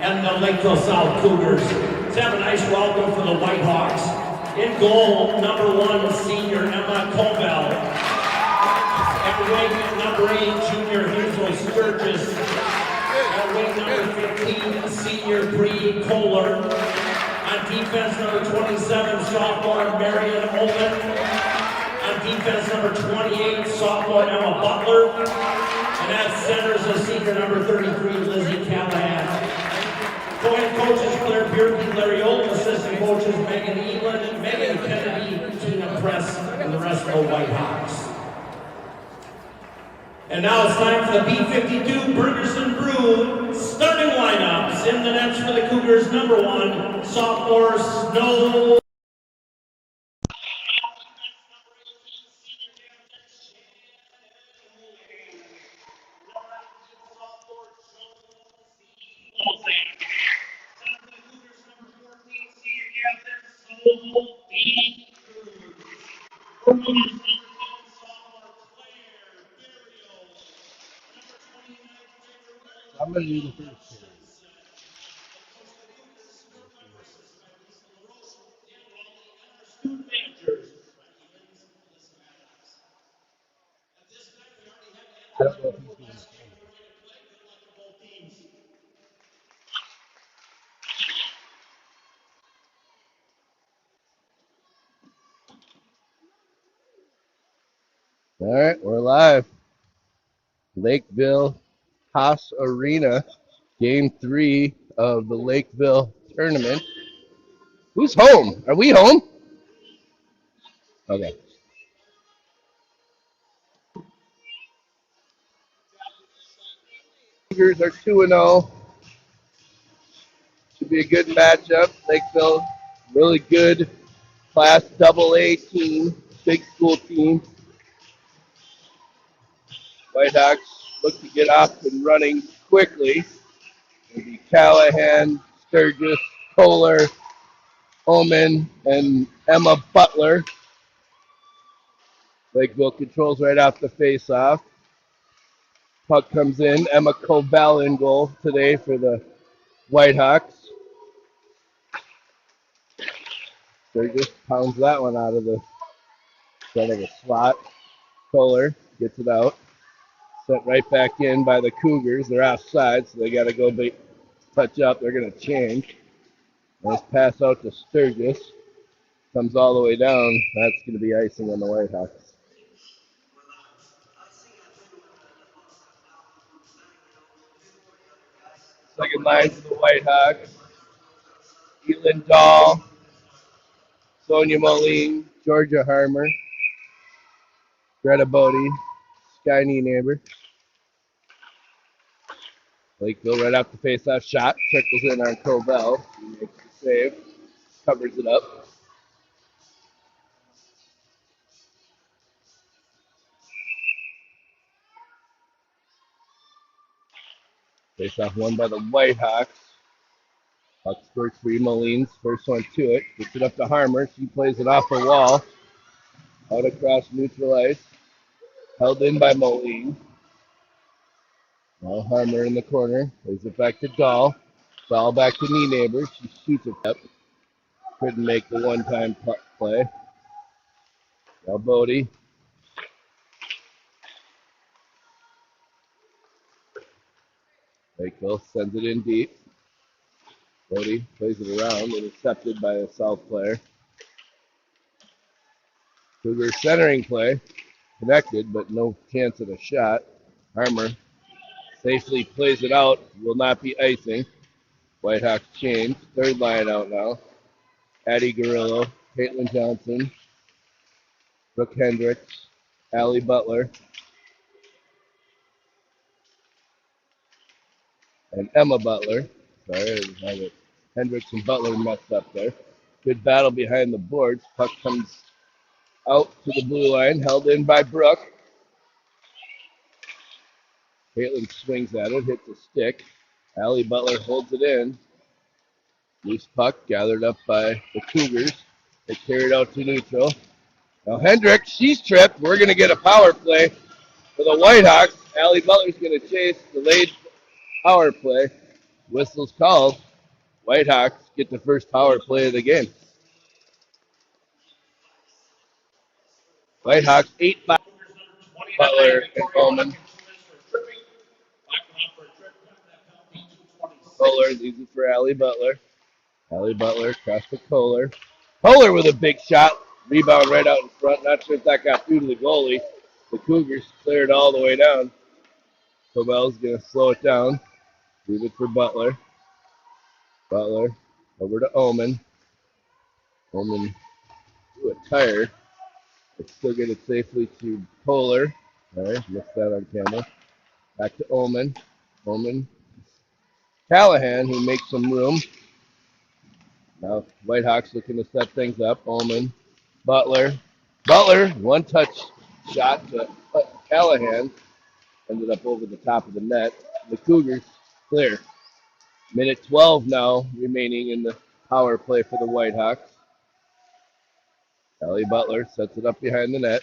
and the Lakeville South Cougars. Let's have a nice welcome for the Whitehawks. In goal, number 1, senior Emma Cobell. At wing, number 8, junior Hazel Sturgis. At wing, number 15, senior Bree Kohler. On defense, number 27, sophomore Marion Olin. On defense, number 28, sophomore Emma Butler. And at centers, the senior number 33, Lizzie Callahan. Co-head coaches Claire Bierke, Larry Olin, assistant coaches Megan Eland, Megan Kennedy, Tina Press, and the rest of the Whitehawks. And now it's time for the B-52 Bergerson Brew starting lineups. In the nets for the Cougars, number 1, sophomore Snow. I'm going to do the first period. I don't know if he's going to play. All right, we're live. Lakeville Haas Arena, game 3 of the Lakeville tournament. Who's home? Are we home? Okay. Cougars are 2-0. Should be a good matchup. Lakeville, really good Class AA team, big school team. Whitehawks look to get off and running quickly. It'll be Callahan, Sturgis, Kohler, Omen, and Emma Butler. Lakeville controls right off the face-off. Puck comes in. Emma Cobell in goal today for the Whitehawks. Sturgis pounds that one out of the front of the slot. Kohler gets it out. Sent right back in by the Cougars. They're offside, so they got to go touch up. They're going to change. Nice pass out to Sturgis. Comes all the way down. That's going to be icing on the Whitehawks. Second line for the Whitehawks. Elin Dahl, Sonia Moline, Georgia Harmer, Greta Bodie, Sky Neighbor. Lakeville right off the face-off shot. Trickles in on Cobell. He makes the save. Covers it up. Face-off won by the Whitehawks. Puck squirts for Molines. First one to it. Gets it up to Harmer. She plays it off the wall. Out across neutral ice. Held in by Moline. Now Harmer in the corner. Plays it back to Dahl. Dahl back to Neighbor. She shoots it up. Couldn't make the one-time play. Now Bodie. Lakeville sends it in deep. Bodie plays it around, intercepted by a South player. Cougar centering play, connected, but no chance at a shot. Harmer safely plays it out, will not be icing. Whitehawks change, third line out now. Addie Garillo, Caitlin Johnson, Brooke Hendricks, Allie Butler, and Emma Butler. Sorry, I have it. Hendricks and Butler messed up there. Good battle behind the boards. Puck comes out to the blue line, held in by Brooke. Caitlin swings at it, hits a stick. Allie Butler holds it in. Loose puck gathered up by the Cougars. They carry it out to neutral. Now Hendricks, she's tripped. We're going to get a power play for the Whitehawks. Allie Butler's going to chase delayed power play. Whistle's called. Whitehawks get the first power play of the game. Whitehawks 8-5. Butler and Coleman. Kohler leaves it for Allie Butler. Allie Butler across to Kohler. Kohler with a big shot. Rebound right out in front. Not sure if that got through to the goalie. The Cougars cleared all the way down. Cobell's going to slow it down. Leave it for Butler. Butler over to Omen. Omen to a tire. But still get it safely to Kohler. All right, missed that on camera. Back to Omen. Omen. Callahan, who makes some room. Now Whitehawks looking to set things up. Omen. Butler. Butler, one touch shot to Callahan. Ended up over the top of the net. The Cougars clear. Minute 12 now remaining in the power play for the Whitehawks. Allie Butler sets it up behind the net.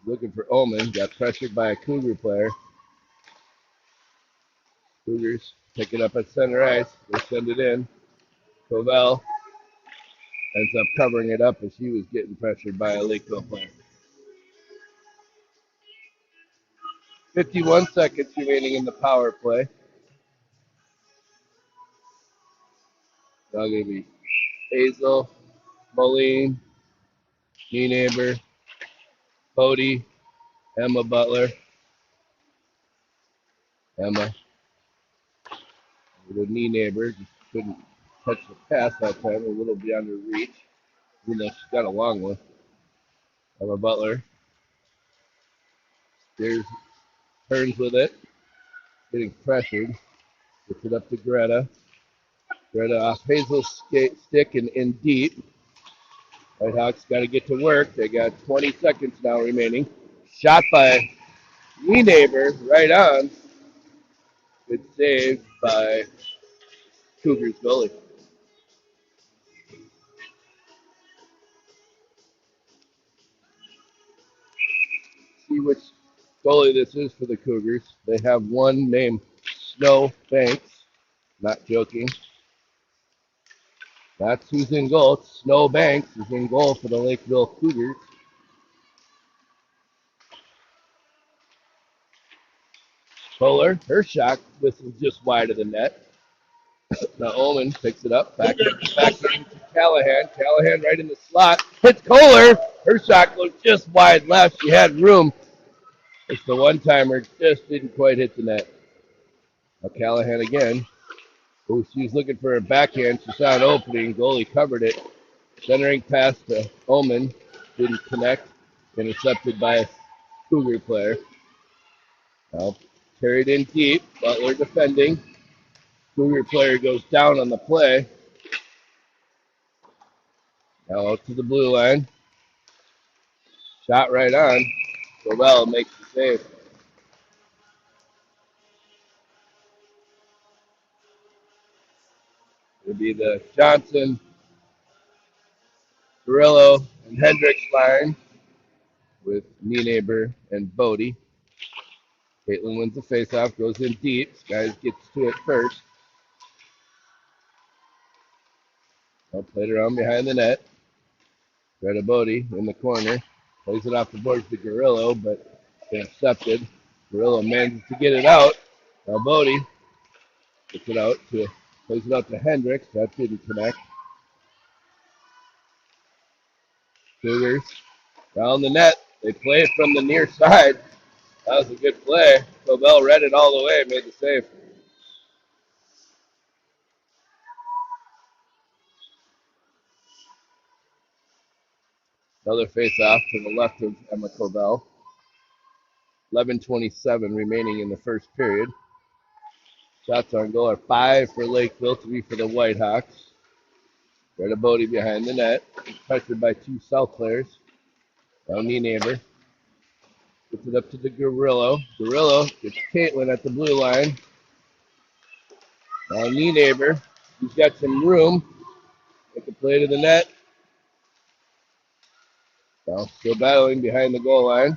Looking for Omen. Got pressured by a Cougar player. Cougars pick it up at center ice. They send it in. Covell ends up covering it up as he was getting pressured by a Lakeville player. 51 seconds remaining in the power play. Now going to be Hazel, Moline, Neighbor, Bodie, Emma Butler. Emma with a knee neighbor. Just couldn't touch the pass that time. A little beyond her reach. Even though she's got a long one. Emma Butler. There's turns with it. Getting pressured. Gets it up to Greta. Greta off Hazel's stick and in deep. Whitehawks got to get to work. They got 20 seconds now remaining. Shot by Neighbor right on. Good save by Cougars goalie. See which goalie this is for the Cougars. They have one named Snow Banks. Not joking. That's who's in goal. Snow Banks is in goal for the Lakeville Cougars. Kohler, her shot whistled just wide of the net. Now Omen picks it up. Back into Callahan. Callahan right in the slot. Hits Kohler. Her shot goes just wide left. She had room. It's the one-timer. Just didn't quite hit the net. Now Callahan again. Oh, she was looking for a backhand. She saw an opening. Goalie covered it. Centering pass to Omen. Didn't connect. Intercepted by a Cougar player. Now carried in deep. Butler defending. Cougar player goes down on the play. Now out to the blue line. Shot right on. Covell makes the save. It'll be the Johnson, Perillo, and Hendricks line with Neighbor and Bodie. Caitlin wins the faceoff, goes in deep. Skies gets to it first. Now played around behind the net. Greta Bodie in the corner. Plays it off the boards to Garillo, but intercepted. Garillo manages to get it out. Now Bodie gets it out to plays it out to Hendricks. That didn't connect. Cougars around the net. They play it from the near side. That was a good play. Cobell read it all the way, made the save. Another face-off to the left of Emma Cobell. 11:27 remaining in the first period. Shots on goal are 5 for Lakeville, 3 for the Whitehawks. Greta Bodie behind the net. Pressured by 2 South players. Now Neighbor. Gets it up to the Garillo. Garillo gets Caitlin at the blue line. Now Neighbor. He's got some room. Make a play to the net. Now still battling behind the goal line.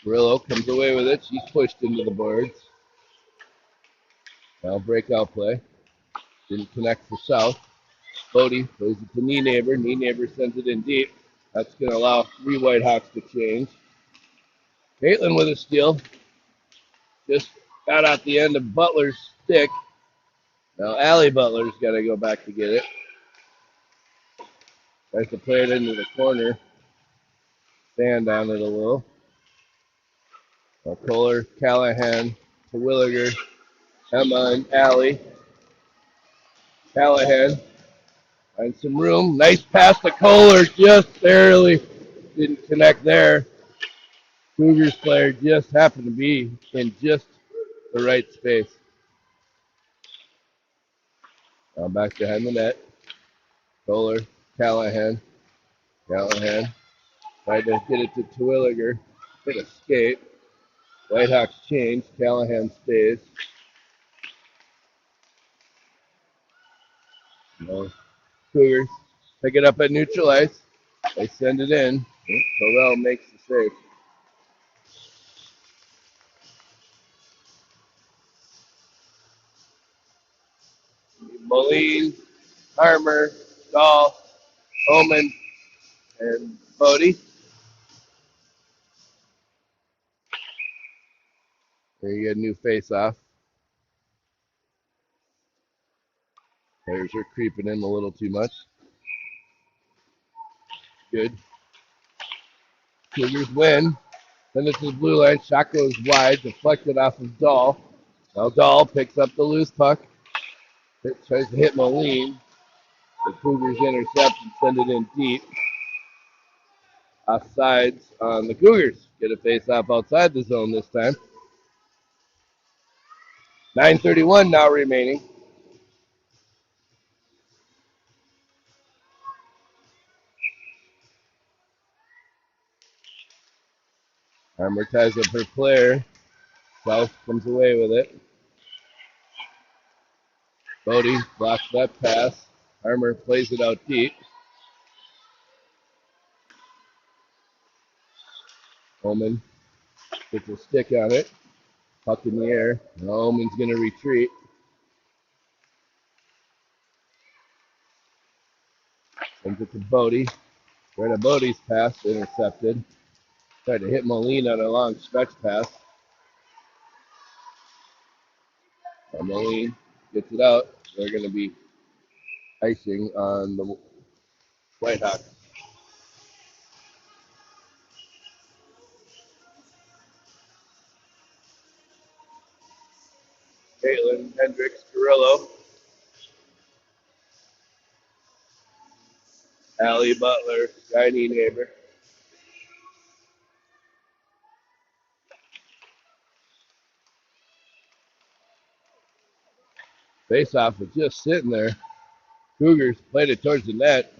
Carrillo comes away with it. She's pushed into the boards. Now breakout play. Didn't connect for South. Bodie plays it to Knee Neighbor. Knee Neighbor sends it in deep. That's going to allow 3 Whitehawks to change. Caitlin with a steal. Just got out the end of Butler's stick. Now Allie Butler's got to go back to get it. Tries to play it into the corner. Stand on it a little. Now Kohler, Callahan, to Williger, Emma, and Allie. Callahan finds some room. Nice pass to Kohler. Just barely didn't connect there. Cougars player just happened to be in just the right space. Now back behind the net. Kohler, Callahan. Callahan tried to get it to Terwilliger. Hit a skate. Whitehawks change. Callahan stays. No. Cougars pick it up at neutral ice. They send it in. Covell makes the save. Moline, Harmer, Dahl, Omen, and Bodie. There you get a new face-off. Players are creeping in a little too much. Good. Cougars win. Send it to the blue line. Shot goes wide, deflected off of Dahl. Now Dahl picks up the loose puck. Tries to hit Moline. The Cougars intercept and send it in deep. Offsides on the Cougars. Get a face-off outside the zone this time. 9:31 now remaining. Harmer ties up her player. South comes away with it. Bodie blocks that pass. Harmer plays it out deep. Omen gets a stick on it. Puck in the air. Now Omen's going to retreat. Sends it to Bodie. Right at Bodie's pass, intercepted. Tried to hit Moline on a long stretch pass. Now Moline gets it out. They're going to be icing on the Whitehawks. Caitlin, Hendricks, Carrillo. Allie Butler, Shiny Neighbor. Face-off was just sitting there. Cougars played it towards the net.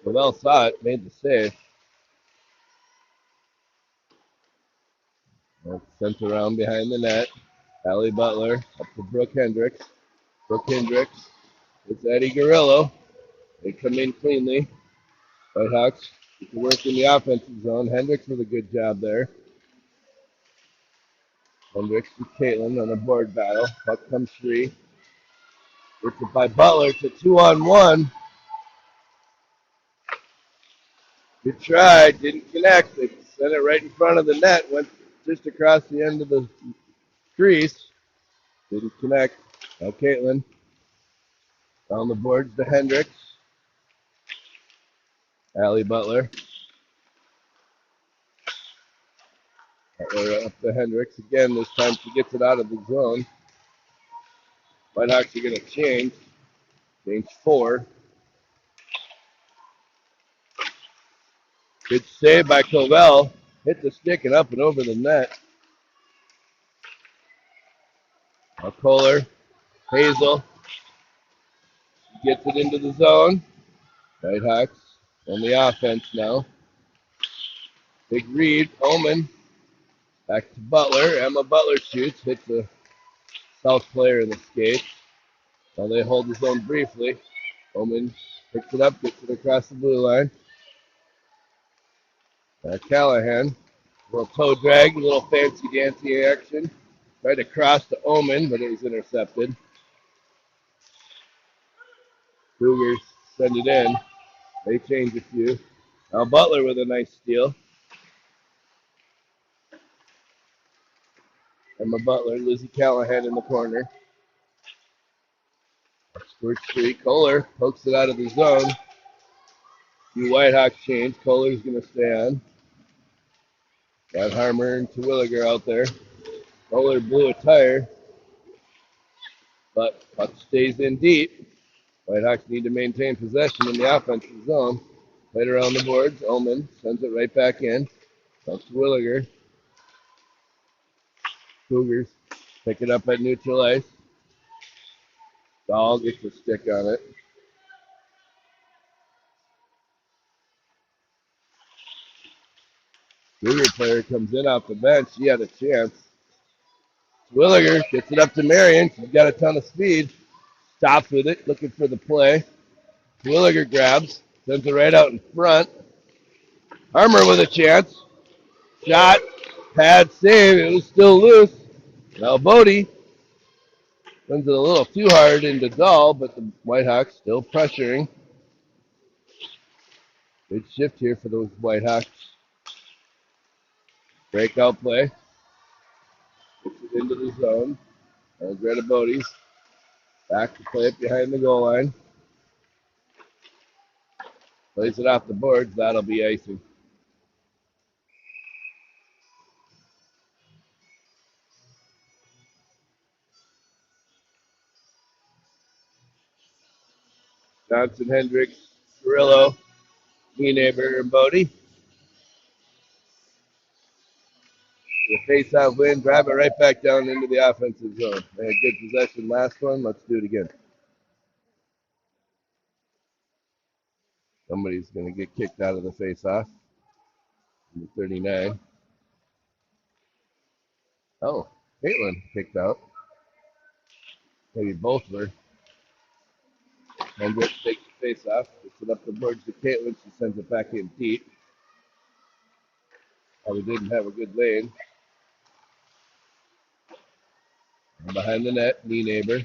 Covell saw it, made the save. Sent around behind the net. Allie Butler up to Brooke Hendricks. Brooke Hendricks. It's Eddie Garillo. They come in cleanly. Whitehawks get to work in the offensive zone. Hendricks with a good job there. Hendricks and Caitlin on a board battle. Puck comes free. Gets it by Butler to 2-on-1. Good try. Didn't connect. They sent it right in front of the net. Went just across the end of the crease. Didn't connect. Now Caitlin. Down the boards to Hendricks. Allie Butler. Butler up to Hendricks again. This time she gets it out of the zone. Whitehawks are going to change. Change 4. Good save by Covell. Hit the stick and up and over the net. Now Kohler. Hazel. Gets it into the zone. Whitehawks on the offense now. Big read. Omen. Back to Butler. Emma Butler shoots. Hits the South player in the skate. Now they hold the zone briefly. Omen picks it up, gets it across the blue line. Callahan Little toe drag, a little fancy dancy action. Tried to cross to Omen, but it was intercepted. Cougars send it in. They change a few. Now Butler with a nice steal. Emma Butler, Lizzie Callahan in the corner. Squirts free. Kohler pokes it out of the zone. Few Whitehawks change. Kohler's going to stay on. Got Harmer and Terwilliger out there. Kohler blew a tire, but puck stays in deep. Whitehawks need to maintain possession in the offensive zone. Played around the boards. Omen sends it right back in. That's Terwilliger. Cougars pick it up at neutral ice. Dahl gets a stick on it. Cougar player comes in off the bench. She had a chance. Terwilliger gets it up to Marion. She's got a ton of speed. Stops with it, looking for the play. Terwilliger grabs, sends it right out in front. Harmer with a chance. Shot, pad save. It was still loose. Now Bodie sends it a little too hard into Dahl, but the Whitehawks still pressuring. Good shift here for those Whitehawks. Breakout play. Gets it into the zone. Greta Bodie's back to play it behind the goal line. Plays it off the boards. That'll be icing. Johnson, Hendricks, Carrillo, Neighbor, and Bodie. The face-off win, drive it right back down into the offensive zone. They had good possession last one. Let's do it again. Somebody's going to get kicked out of the face-off. Number 39. Oh, Caitlin kicked out. Maybe both were. Hendricks takes the face-off, gets it up the boards to Caitlin. She sends it back in deep. Probably didn't have a good lane. And behind the net, Neighbor.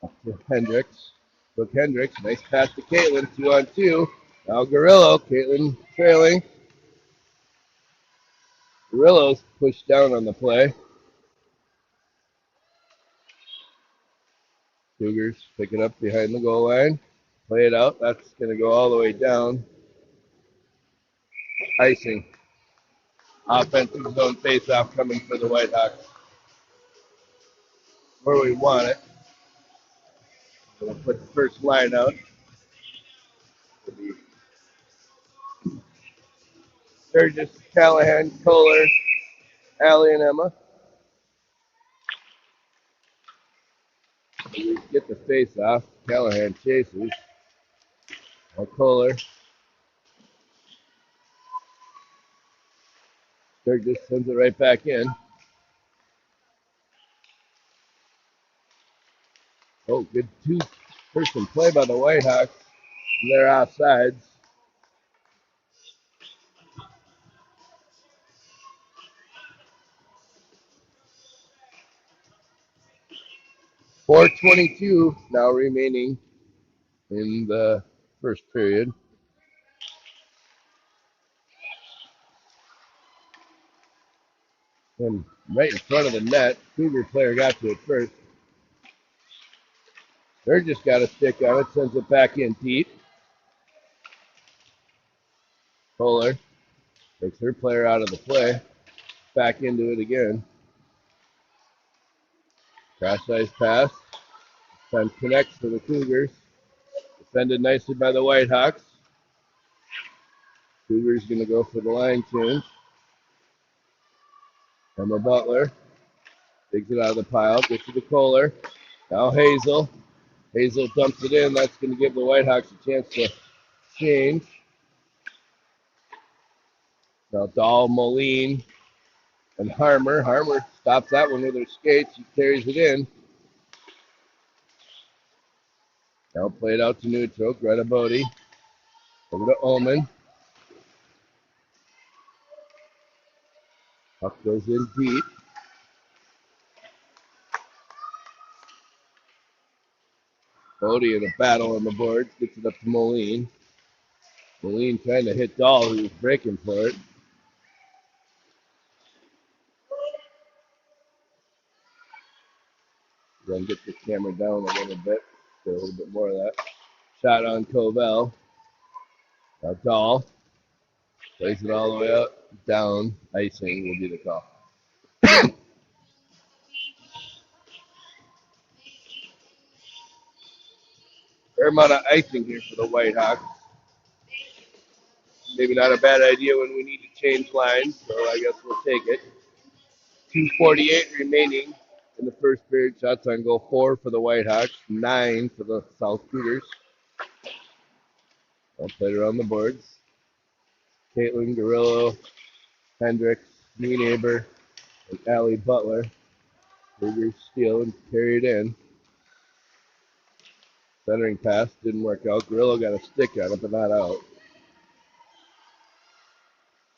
Up to Hendricks. Brooke Hendricks, nice pass to Caitlin, 2-on-2. Now Garillo, Caitlin trailing. Garillo's pushed down on the play. Cougars pick it up behind the goal line. Play it out. That's going to go all the way down. Icing. Offensive zone face-off coming for the Whitehawks. Where we want it. We'll put the first line out. Sturgis, Callahan, Kohler, Allie, and Emma. We get the face-off. Callahan chases. Kohler. Sturgis sends it right back in. Oh, good two-person play by the Whitehawks. They're offsides. .422 now remaining in the first period. And right in front of the net, Cougar player got to it first. They're just got a stick on it, sends it back in deep. Kohler takes her player out of the play, back into it again. Cross-ice pass. Time connects for the Cougars. Defended nicely by the Whitehawks. Cougars going to go for the line change. Emma Butler digs it out of the pile, gets it to Kohler. Now Hazel. Hazel dumps it in. That's going to give the Whitehawks a chance to change. Now Dahl, Moline, and Harmer. Harmer stops that one with her skates. She carries it in. Now played out to neutral. Greta Bodie. Over to Omen. Puck goes in deep. Bodie in a battle on the boards, gets it up to Moline. Moline trying to hit Dahl, who was breaking for it. Then get the camera down a little bit, get a little bit more of that. Shot on Covell. Now Dahl plays it all the way up, down. Icing will be the call. Fair amount of icing here for the Whitehawks. Maybe not a bad idea when we need to change lines, so I guess we'll take it. 2:48 remaining in the first period. Shots on goal 4 for the Whitehawks, 9 for the South Cougars. I'll play around the boards. Caitlin Garillo, Hendricks, me neighbor, and Allie Butler. Cougars steal and carry it in. Centering pass didn't work out. Garillo got a stick on it, but not out.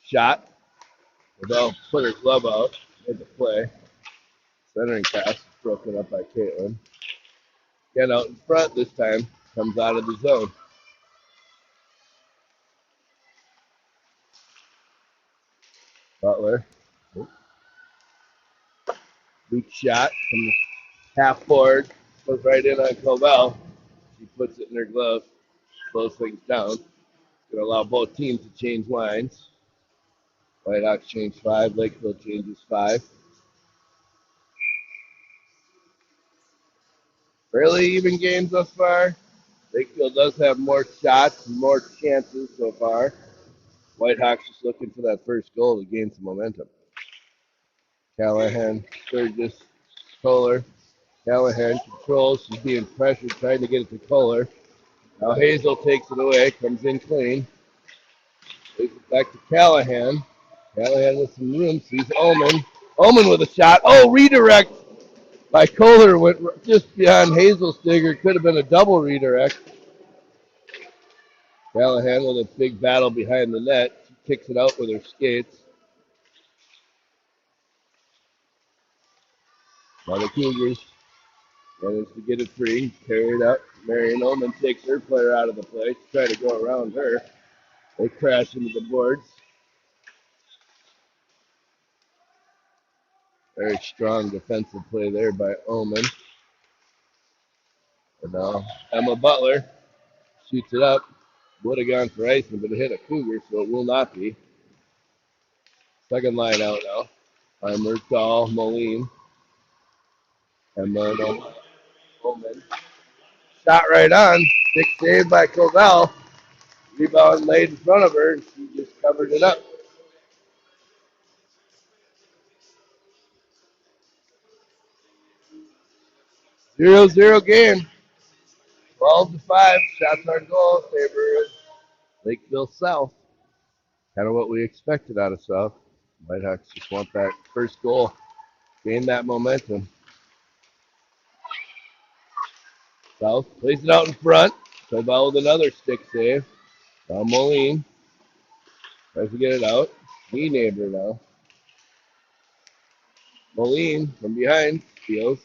Shot. Adele put her glove out, made the play. Centering pass broken up by Caitlin. Again out in front this time, comes out of the zone. Butler. Weak shot from the half board. Goes right in on Covell. She puts it in her glove. Slows things down. Going to allow both teams to change lines. Whitehawks change 5. Lakeville changes 5. Fairly even games thus far. Lakeville does have more shots and more chances so far. Whitehawks just looking for that first goal to gain some momentum. Callahan, Sturgis, Kohler. Callahan controls. She's being pressured, trying to get it to Kohler. Now Hazel takes it away, comes in clean. Takes it back to Callahan. Callahan with some room, sees Omen. Omen with a shot. Oh, redirect by Kohler went just beyond Hazel's digger. Could have been a double redirect. Callahan with a big battle behind the net. She kicks it out with her skates. Now the Cougars manage to get it free. Carry it up. Marion Oman takes her player out of the play. Try to go around her. They crash into the boards. Very strong defensive play there by Oman. And now Emma Butler shoots it up. Would have gone for icing, but it hit a Cougar, so it will not be. Second line out now. Heimer, Dahl, Moline. Emma Oman. Shot right on. Big save by Covell. Rebound laid in front of her, and she just covered it up. 0-0 game. 12-5. Shots on goal. Favor of Lakeville South. Kind of what we expected out of South. Whitehawks just want that first goal. Gain that momentum. South plays it out in front. Covell with another stick save. Now Moline tries to get it out. Knee neighbor now. Moline from behind steals.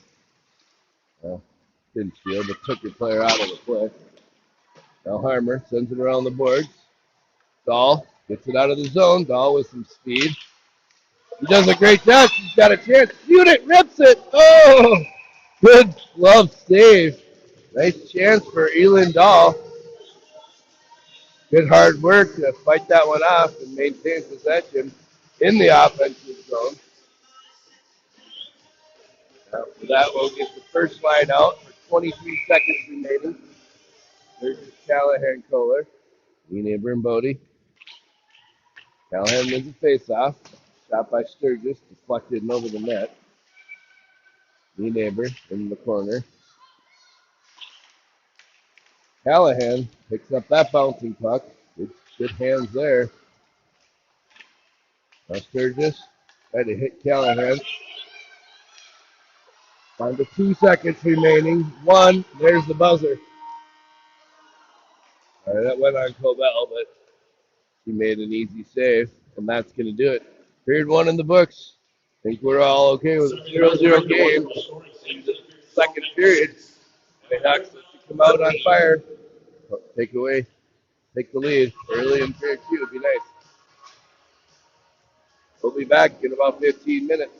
Didn't steal, but took your player out of the play. Now Harmer sends it around the boards. Dahl gets it out of the zone. Dahl with some speed. He does a great job. He's got a chance. Shoot it, rips it. Oh, good glove save. Nice chance for Elin Dahl. Good hard work to fight that one off and maintain possession in the offensive zone. After that, we'll get the first line out for 23 seconds remaining. There's Callahan Kohler. Neighbor and Bodie. Callahan wins the face-off. Shot by Sturgis, deflected and over the net. Neighbor in the corner. Callahan picks up that bouncing puck. Good hands there. Now Sturgis tried to hit Callahan. Down to 2 seconds remaining. 1. There's the buzzer. All right, that went on Covell, but he made an easy save, and that's going to do it. Period one in the books. Think we're all okay with a 0-0 game. In the second period, Whitehawks to come out on fire. Take the lead early in period two would be nice. We'll be back in about 15 minutes.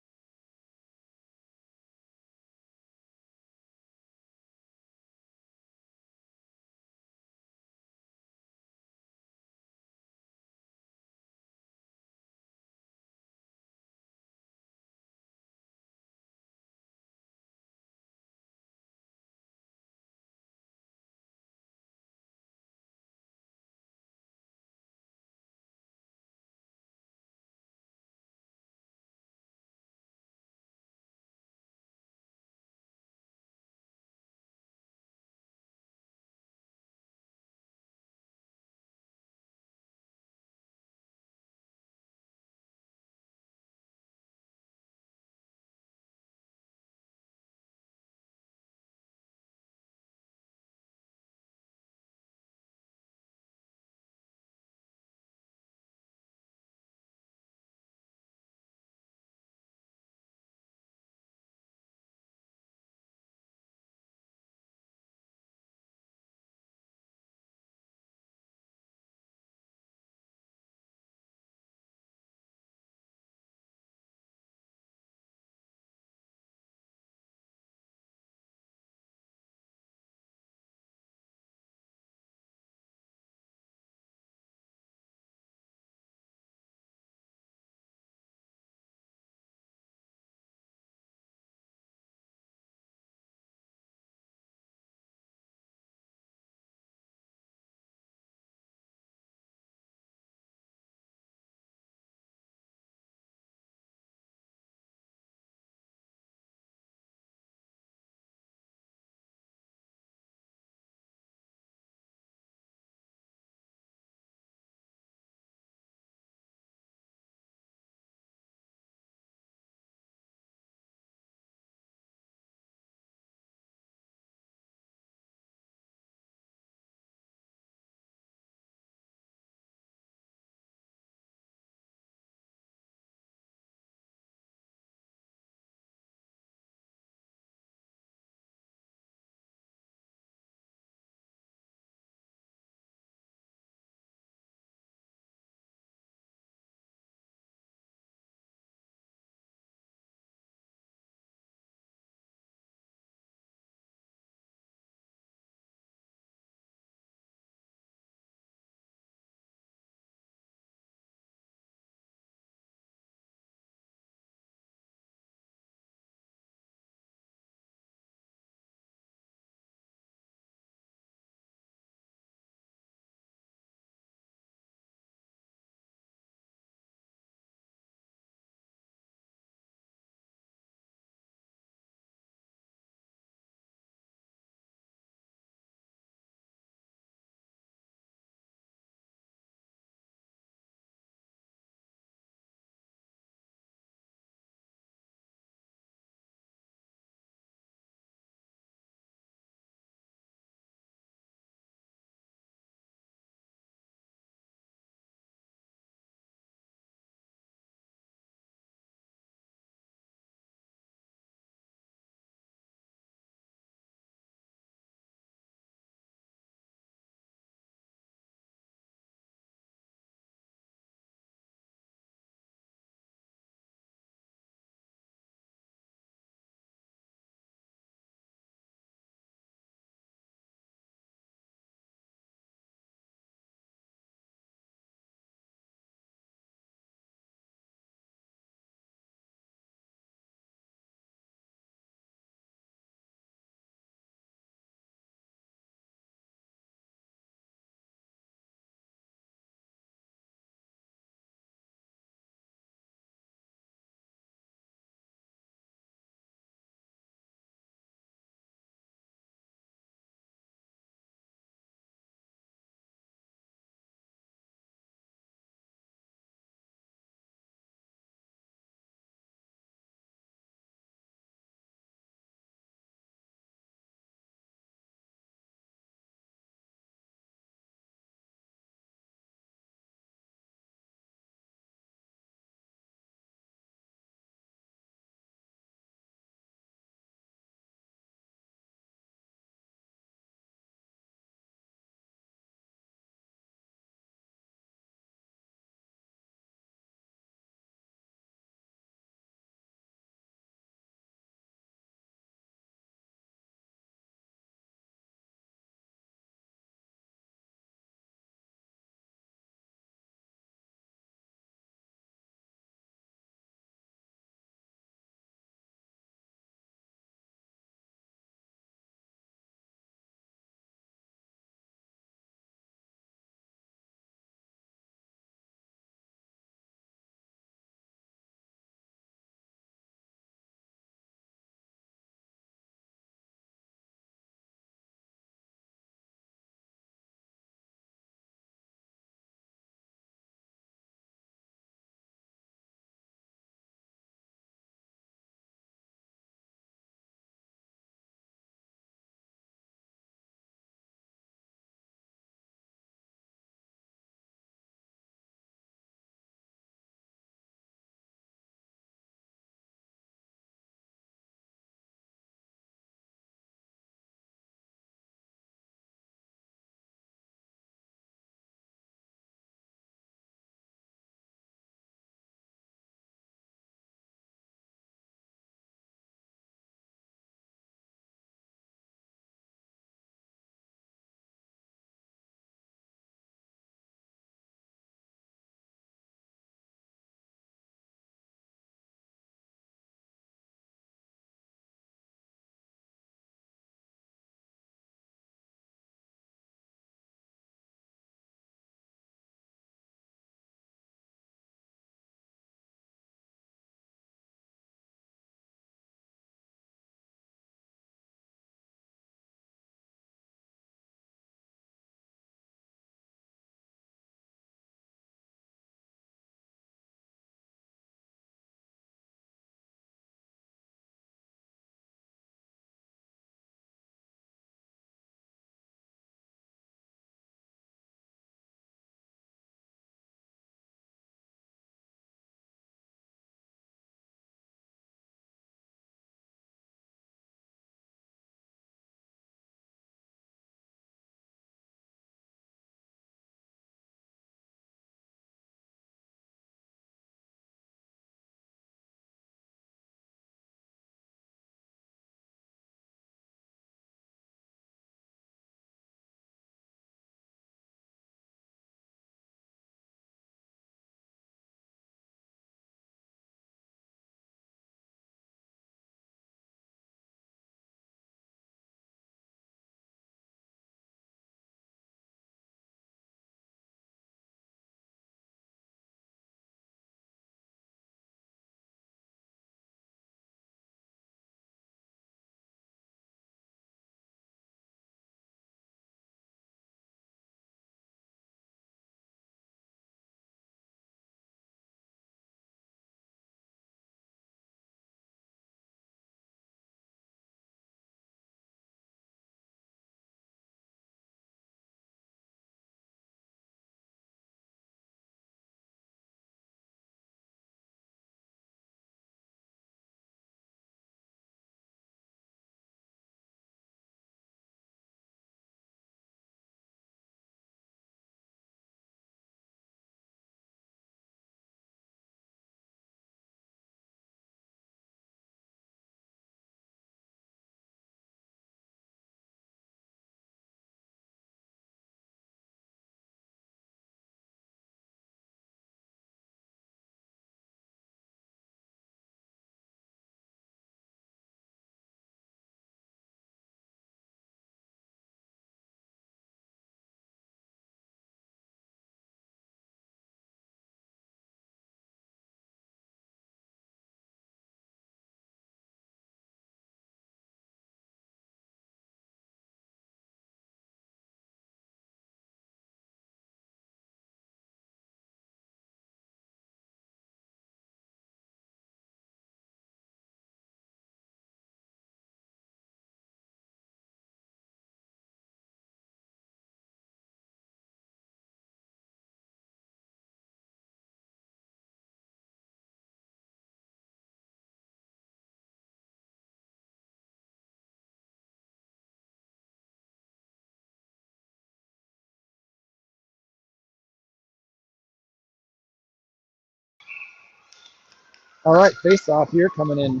All right, face off here coming in.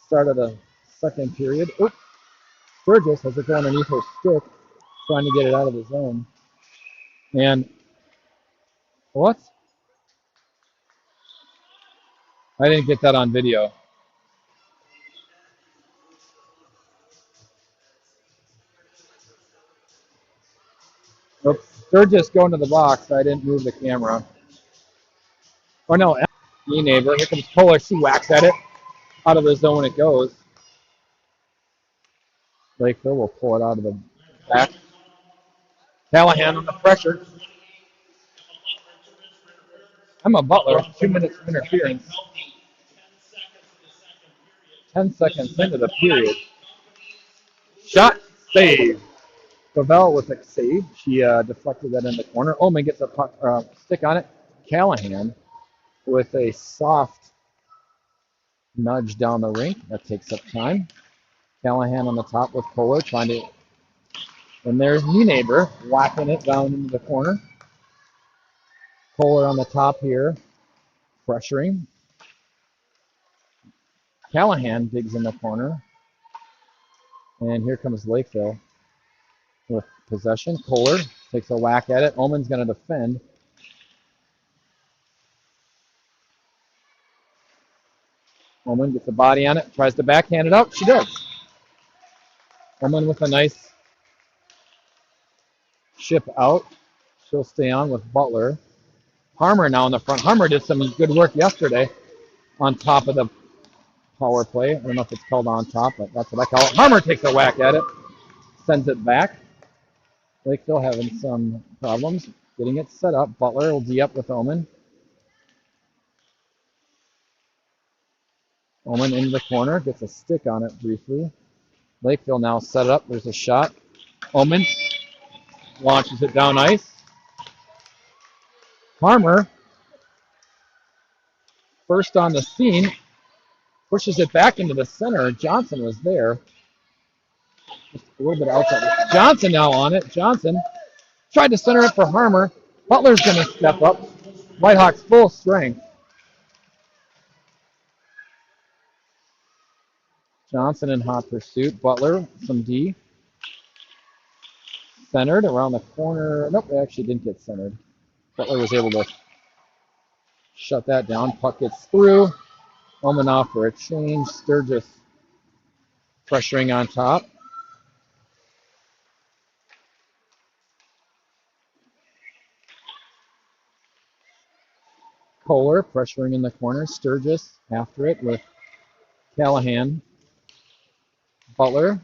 Start of the second period. Oops, Sturgis has it go underneath her stick, trying to get it out of the zone. And what? I didn't get that on video. Oops, Sturgis going to the box. I didn't move the camera. Oh no, neighbor. Here comes Kohler. She whacks at it. Out of the zone it goes. Lakeville will pull it out of the back. Callahan on the pressure. I'm a Butler. 2 minutes of interference. 10 seconds into the period. Shot, save. Gravel with a save. She deflected that in the corner. Oman gets a puck, stick on it. Callahan with a soft nudge down the rink. That takes up time. Callahan on the top with Kohler trying to. And there's neighbor whacking it down into the corner. Kohler on the top here, pressuring. Callahan digs in the corner. And here comes Lakeville with possession. Kohler takes a whack at it. Oman's going to defend. Oman gets a body on it, tries to backhand it out. She does. Oman with a nice ship out. She'll stay on with Butler. Harmer now in the front. Harmer did some good work yesterday on top of the power play. I don't know if it's called on top, but that's what I call it. Harmer takes a whack at it, sends it back. Lakeville having some problems getting it set up. Butler will be up with Oman. Oman into the corner, gets a stick on it briefly. Lakeville now set it up. There's a shot. Oman launches it down ice. Harmer, first on the scene, pushes it back into the center. Johnson was there. Just a little bit outside. Johnson now on it. Johnson tried to center it for Harmer. Butler's going to step up. Whitehawks full strength. Johnson in hot pursuit. Butler, some D. Centered around the corner. Nope, it actually didn't get centered. Butler was able to shut that down. Puck gets through. Oman off for a change. Sturgis pressuring on top. Kohler pressuring in the corner. Sturgis after it with Callahan. Butler.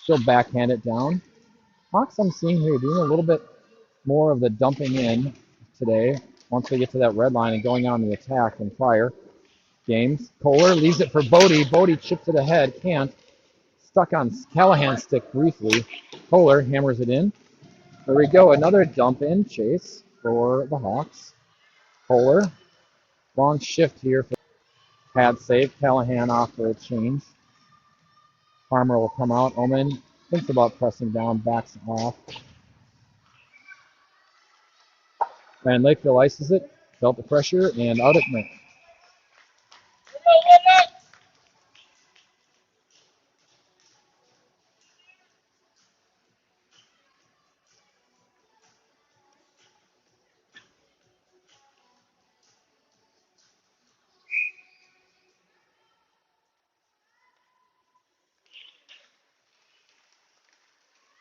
She'll backhand it down. Hawks, I'm seeing here doing a little bit more of the dumping in today once they get to that red line and going on the attack and fire games. Kohler leaves it for Bodie. Bodie chips it ahead. Can't. Stuck on Callahan's stick briefly. Kohler hammers it in. There we go. Another dump in chase for the Hawks. Kohler. Long shift here for pad save. Callahan off for a change. Harmer will come out. Oman thinks about pressing down, backs off. And Lakeville ices it. Felt the pressure and out it went.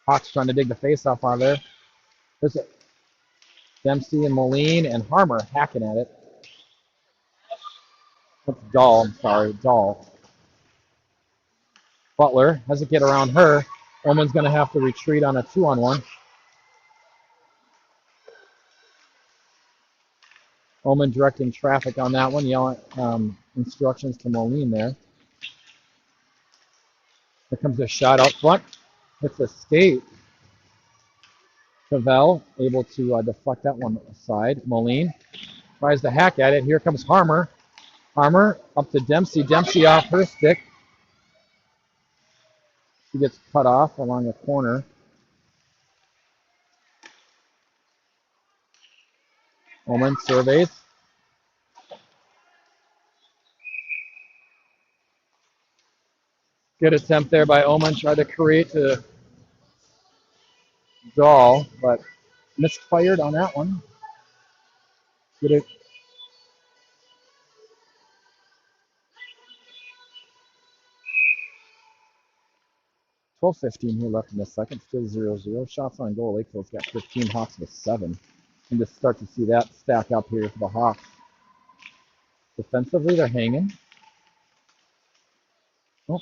Hawks trying to dig the face off out of there. There's it. Dempsey and Moline and Harmer hacking at it. That's Dahl, I'm sorry, Dahl. Butler has to get around her. Oman's going to have to retreat on a 2-on-1. Oman directing traffic on that one, yelling instructions to Moline there. Here comes a shot out front. It's a skate. Cavell able to deflect that one aside. Moline tries to hack at it. Here comes Harmer. Harmer up to Dempsey. Dempsey off her stick. She gets cut off along the corner. Oman surveys. Good attempt there by Oman. Tried to create to Dahl, but misfired on that one. Get it. 12:15 here left in the second. Still 0-0. Shots on goal. Lakeville's got 15. Hawks with 7. And just start to see that stack up here for the Hawks. Defensively, they're hanging. Oh.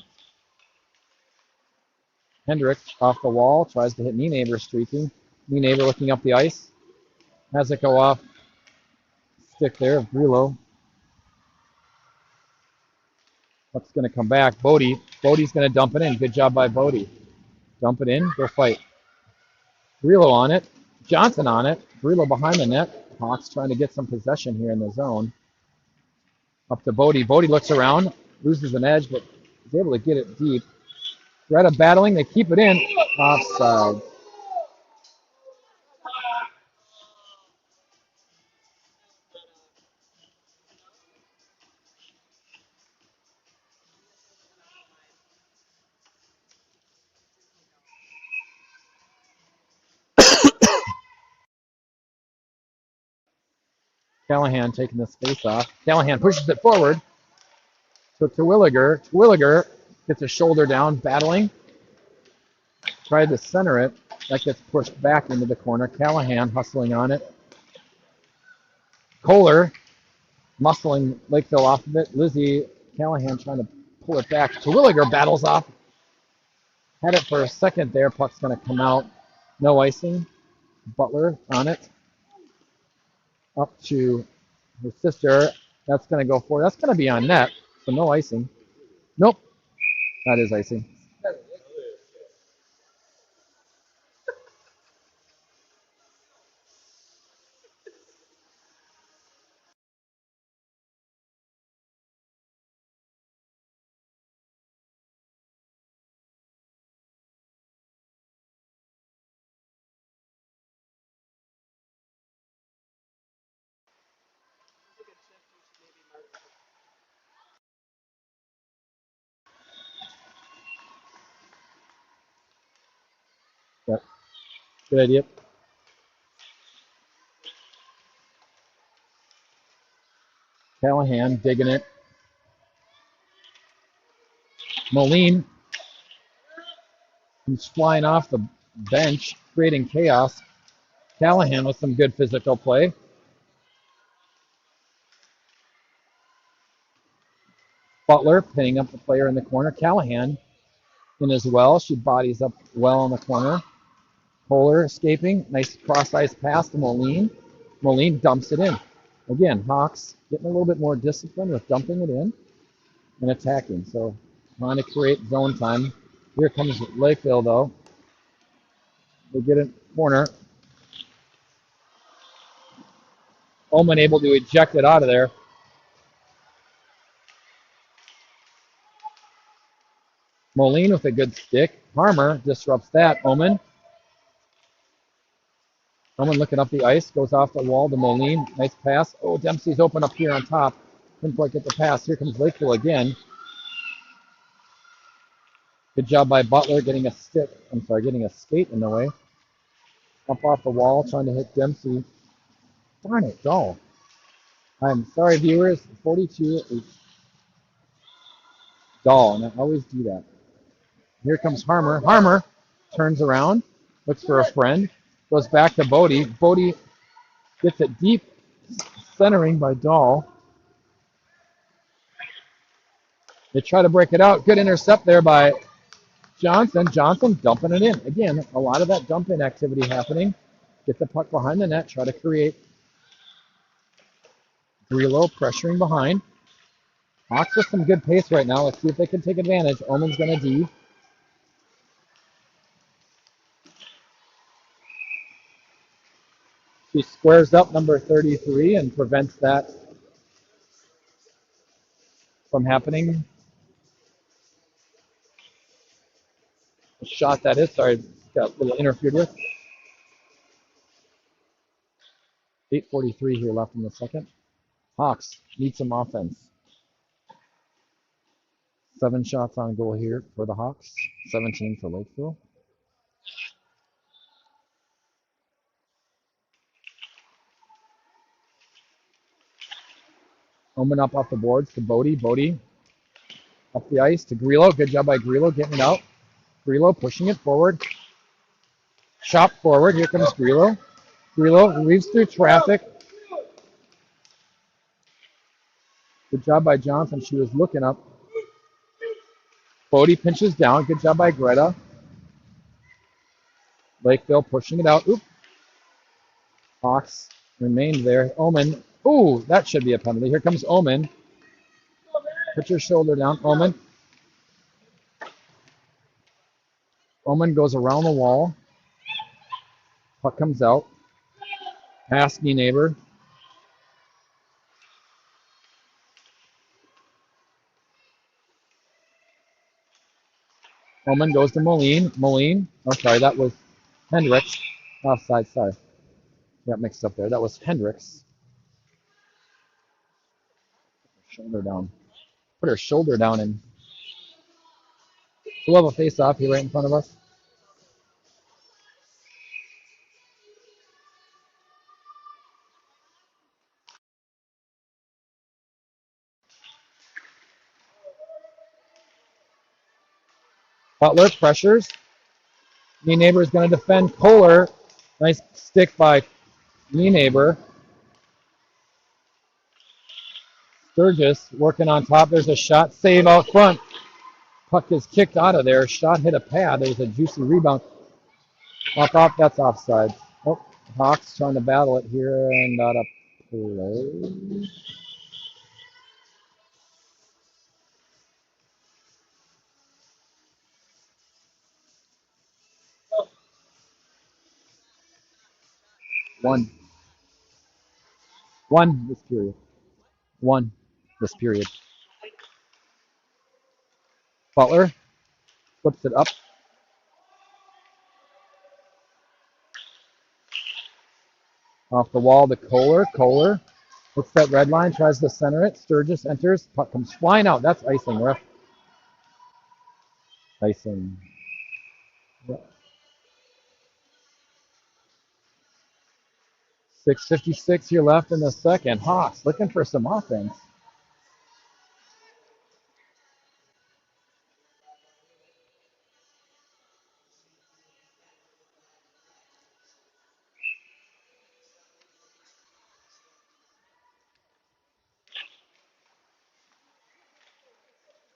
Hendrick off the wall. Tries to hit Neighbor streaking. Neighbor looking up the ice. Has it go off. Stick there of Grillo. What's going to come back? Bodie. Bodie's going to dump it in. Good job by Bodie. Dump it in. Go fight. Grillo on it. Johnson on it. Grillo behind the net. Hawks trying to get some possession here in the zone. Up to Bodie. Bodie looks around. Loses an edge, but is able to get it deep. Greta battling. They keep it in. Offside. Callahan taking the space off. Callahan pushes it forward. So Terwilliger. Terwilliger gets his shoulder down, battling. Tried to center it. That gets pushed back into the corner. Callahan hustling on it. Kohler muscling Lakeville off of it. Lizzie Callahan trying to pull it back. Terwilliger battles off. Had it for a second there. Puck's going to come out. No icing. Butler on it. Up to her sister. That's going to go forward. That's going to be on net. So no icing. Nope. That is icing. Yep. Good idea. Callahan digging it. Moline comes flying off the bench, creating chaos. Callahan with some good physical play. Butler pinning up the player in the corner. Callahan in as well. She bodies up well in the corner. Kohler escaping. Nice cross-ice pass to Moline. Moline dumps it in. Again, Hawks getting a little bit more discipline with dumping it in and attacking. So trying to create zone time. Here comes Lakeville, though. They get a corner. Oman able to eject it out of there. Moline with a good stick. Harmer disrupts that. Oman looking up the ice. Goes off the wall to Moline. Nice pass. Oh, Dempsey's open up here on top. Couldn't quite get the pass. Here comes Lakeville again. Good job by Butler getting a skate in the way. Up off the wall, trying to hit Dempsey. Darn it, Dahl. I'm sorry, viewers. 42 is Dahl, and I always do that. Here comes Harmer. Harmer turns around, looks for a friend, goes back to Bodie. Bodie gets it deep, centering by Dahl. They try to break it out. Good intercept there by Johnson. Johnson dumping it in. Again, a lot of that dump-in activity happening. Get the puck behind the net, try to create. Grillo pressuring behind. Hawks with some good pace right now. Let's see if they can take advantage. Oman's going to D. She squares up number 33 and prevents that from happening. A shot that is, sorry, got a little interfered with. 8:43 here left in the second. Hawks need some offense. 7 shots on goal here for the Hawks, 17 for Lakeville. Omen up off the boards to Bodie. Bodie up the ice to Grillo. Good job by Grillo getting it out. Grillo pushing it forward. Shot forward. Here comes Grillo. Grillo weaves through traffic. Good job by Johnson. She was looking up. Bodie pinches down. Good job by Greta. Lakeville pushing it out. Oop. Hawks remained there. Omen. Ooh, that should be a penalty. Here comes Omen. Put your shoulder down. Omen. Omen goes around the wall. Puck comes out. Pass knee neighbor. Omen goes to Moline. Moline. Oh, sorry, that was Hendricks. Offside, sorry. Got mixed up there. That was Hendricks. Shoulder down. Put her shoulder down and we'll have a face-off here right in front of us. Butler pressures. Knee neighbor is going to defend Kohler. Nice stick by knee neighbor. Sturgis working on top. There's a shot save out front. Puck is kicked out of there. Shot hit a pad. There's a juicy rebound. Off. That's offside. Oh, Hawks trying to battle it here and not a play. One this period. One this period. Butler flips it up. Off the wall to Kohler. Kohler hits that red line, tries to center it. Sturgis enters. Puck comes flying out. That's icing, ref. Icing. Yep. 6:56 here left in the second. Hawks looking for some offense.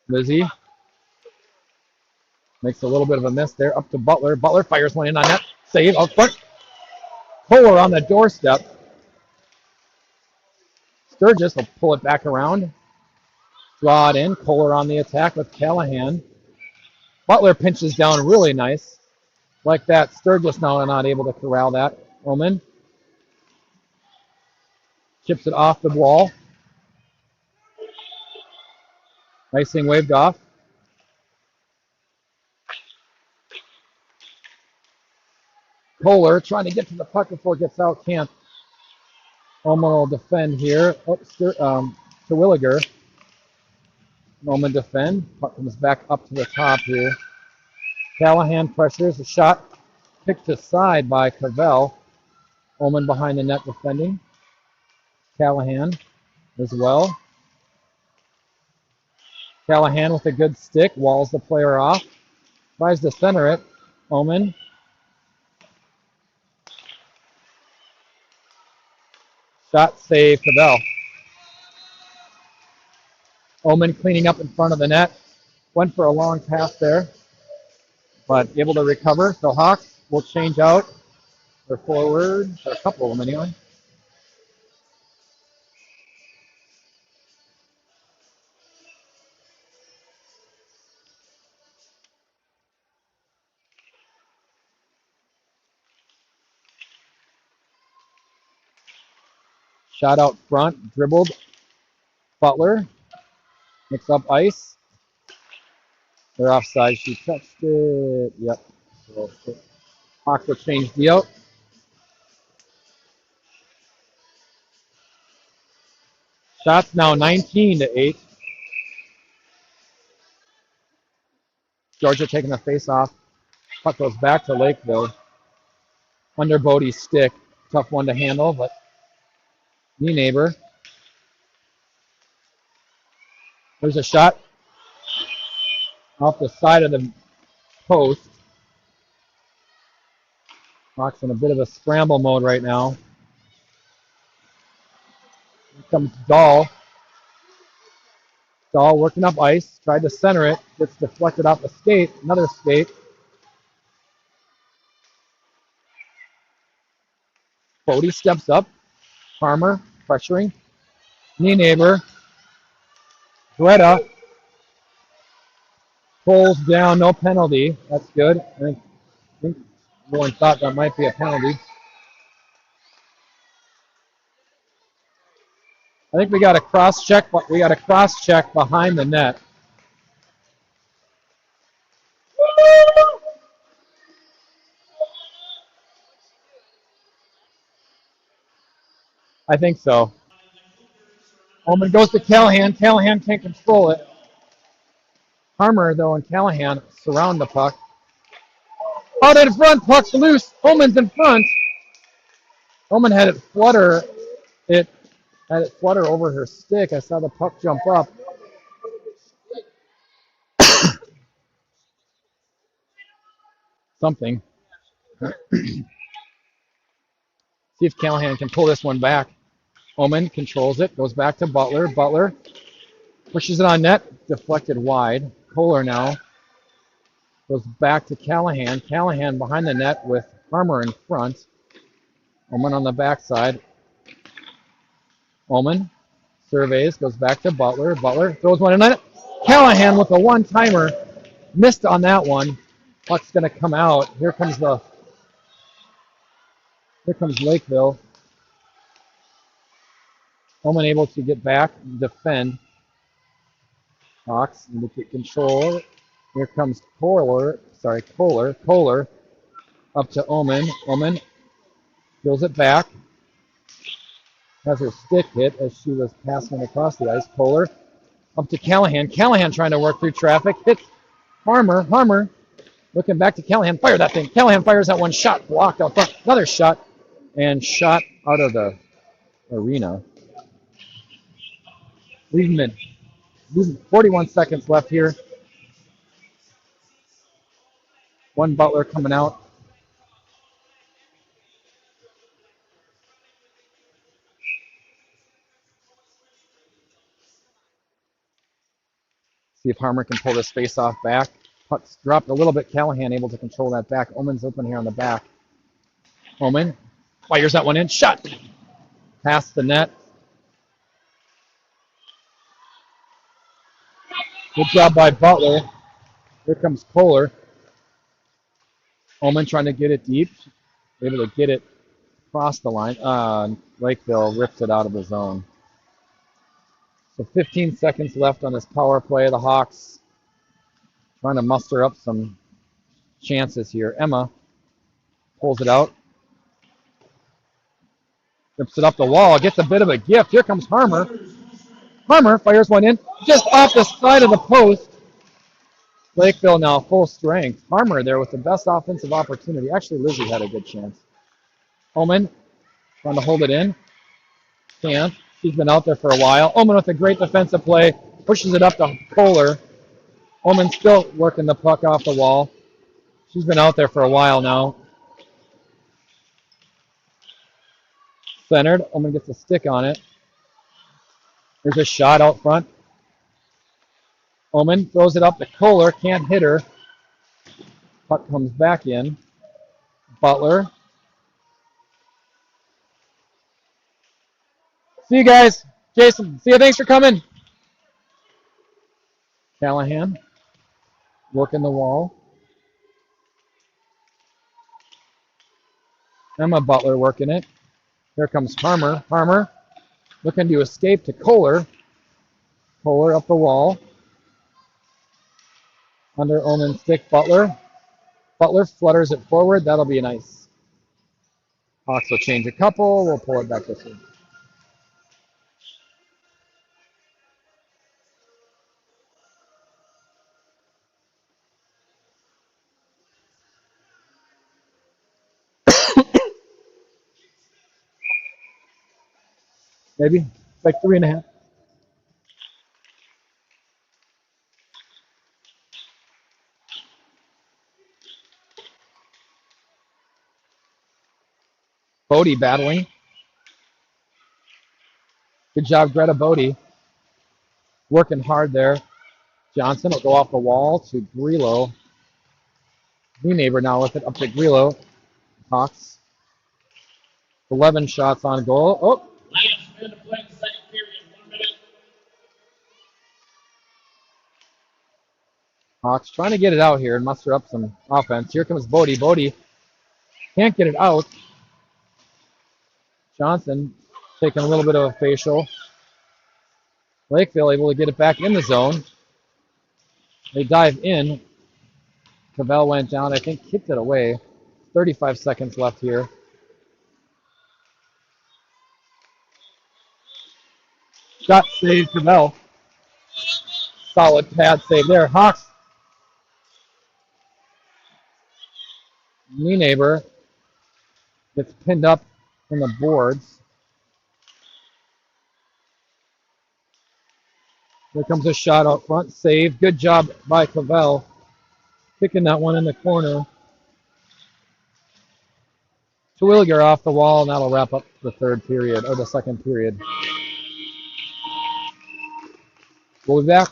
Lizzie makes a little bit of a miss there. Up to Butler. Butler fires one in on net. Save out front. Kohler on the doorstep. Sturgis will pull it back around. Draw it in. Kohler on the attack with Callahan. Butler pinches down really nice. Like that. Sturgis now not able to corral that. Omen chips it off the wall. Icing waved off. Kohler trying to get to the puck before it gets out. Can't. Omen will defend here. Oh, to Williger. Omen defend. Puck comes back up to the top here. Callahan pressures. A shot kicked aside by Cavell. Omen behind the net defending. Callahan as well. Callahan with a good stick. Walls the player off. Tries to center it. Omen. Shot save, Cavell. Omen cleaning up in front of the net. Went for a long pass there, but able to recover. So Hawks will change out their forwards, a couple of them anyway. Shot out front, dribbled. Butler mix up ice. They're offside. She touched it. Yep. Hawks will change the out. Shots now 19-8. Georgia taking the face off. Puck goes back to Lakeville. Under Bodie's stick. Tough one to handle, but knee neighbor. There's a shot off the side of the post. Hawks in a bit of a scramble mode right now. Here comes Dahl. Dahl working up ice. Tried to center it. Gets deflected off the skate. Another skate. Bodie steps up. Farmer pressuring. Knee neighbor. Greta pulls down. No penalty. That's good. I think everyone thought that might be a penalty. I think we got a cross check, but we got a cross check behind the net. I think so. Omen goes to Callahan. Callahan can't control it. Harmer, though, and Callahan surround the puck. Out in front, puck's loose. Omen's in front. Omen had it flutter. It had it flutter over her stick. I saw the puck jump up. Something. See if Callahan can pull this one back. Omen controls it. Goes back to Butler. Butler pushes it on net. Deflected wide. Kohler now goes back to Callahan. Callahan behind the net with Harmer in front. Omen on the backside. Omen surveys, goes back to Butler. Butler throws one in on it. Callahan with a one-timer. Missed on that one. Puck's going to come out. Here comes Lakeville. Omen able to get back and defend. Hawks need to get control. Here comes Kohler. Kohler up to Omen. Omen fills it back. Has her stick hit as she was passing across the ice. Kohler up to Callahan. Callahan trying to work through traffic. Hits Harmer. Harmer looking back to Callahan. Fire that thing. Callahan fires that one. Shot blocked out front. Another shot. And shot out of the arena. Losing 41 seconds left here. One Butler coming out. See if Harmer can pull this face off back. Puck's dropped a little bit. Callahan able to control that back. Omen's open here on the back. Omen fires that one in. Shot. Past the net. Good job by Butler. Here comes Kohler. Omen trying to get it deep. Able to get it across the line. Lakeville rips it out of the zone. So 15 seconds left on this power play. The Hawks trying to muster up some chances here. Emma pulls it out. Rips it up the wall. Gets a bit of a gift. Here comes Harmer. Harmer fires one in just off the side of the post. Lakeville now full strength. Harmer there with the best offensive opportunity. Actually, Lizzie had a good chance. Omen trying to hold it in. Can't. She's been out there for a while. Omen with a great defensive play. Pushes it up to Kohler. Omen still working the puck off the wall. She's been out there for a while now. Centered. Omen gets a stick on it. There's a shot out front. Omen throws it up to Kohler. Can't hit her. Puck comes back in. Butler. See you guys. Jason, see you. Thanks for coming. Callahan working the wall. Emma Butler working it. Here comes Harmer. Harmer looking to escape to Kohler. Kohler up the wall. Under Omen's stick, Butler. Butler flutters it forward. That'll be nice. Hawks will change a couple. We'll pull it back this way. maybe. It's like 3.5. Bodie battling. Good job, Greta Bodie. Working hard there. Johnson will go off the wall to Grillo. New neighbor now with it up to Grillo. Hawks. 11 shots on goal. Oh, Last minute to play the second period. 1 minute. Hawks trying to get it out here and muster up some offense. Here comes Bodie. Bodie can't get it out. Johnson taking a little bit of a facial. Lakeville able to get it back in the zone. They dive in. Cavell went down, I think, kicked it away. 35 seconds left here. Shot save, Cavell. Solid pad save there. Hawks. Knee neighbor gets pinned up in the boards. Here comes a shot out front. Save. Good job by Cavell. Kicking that one in the corner. Terwilliger off the wall, and that'll wrap up the third period, or the second period. We'll be back.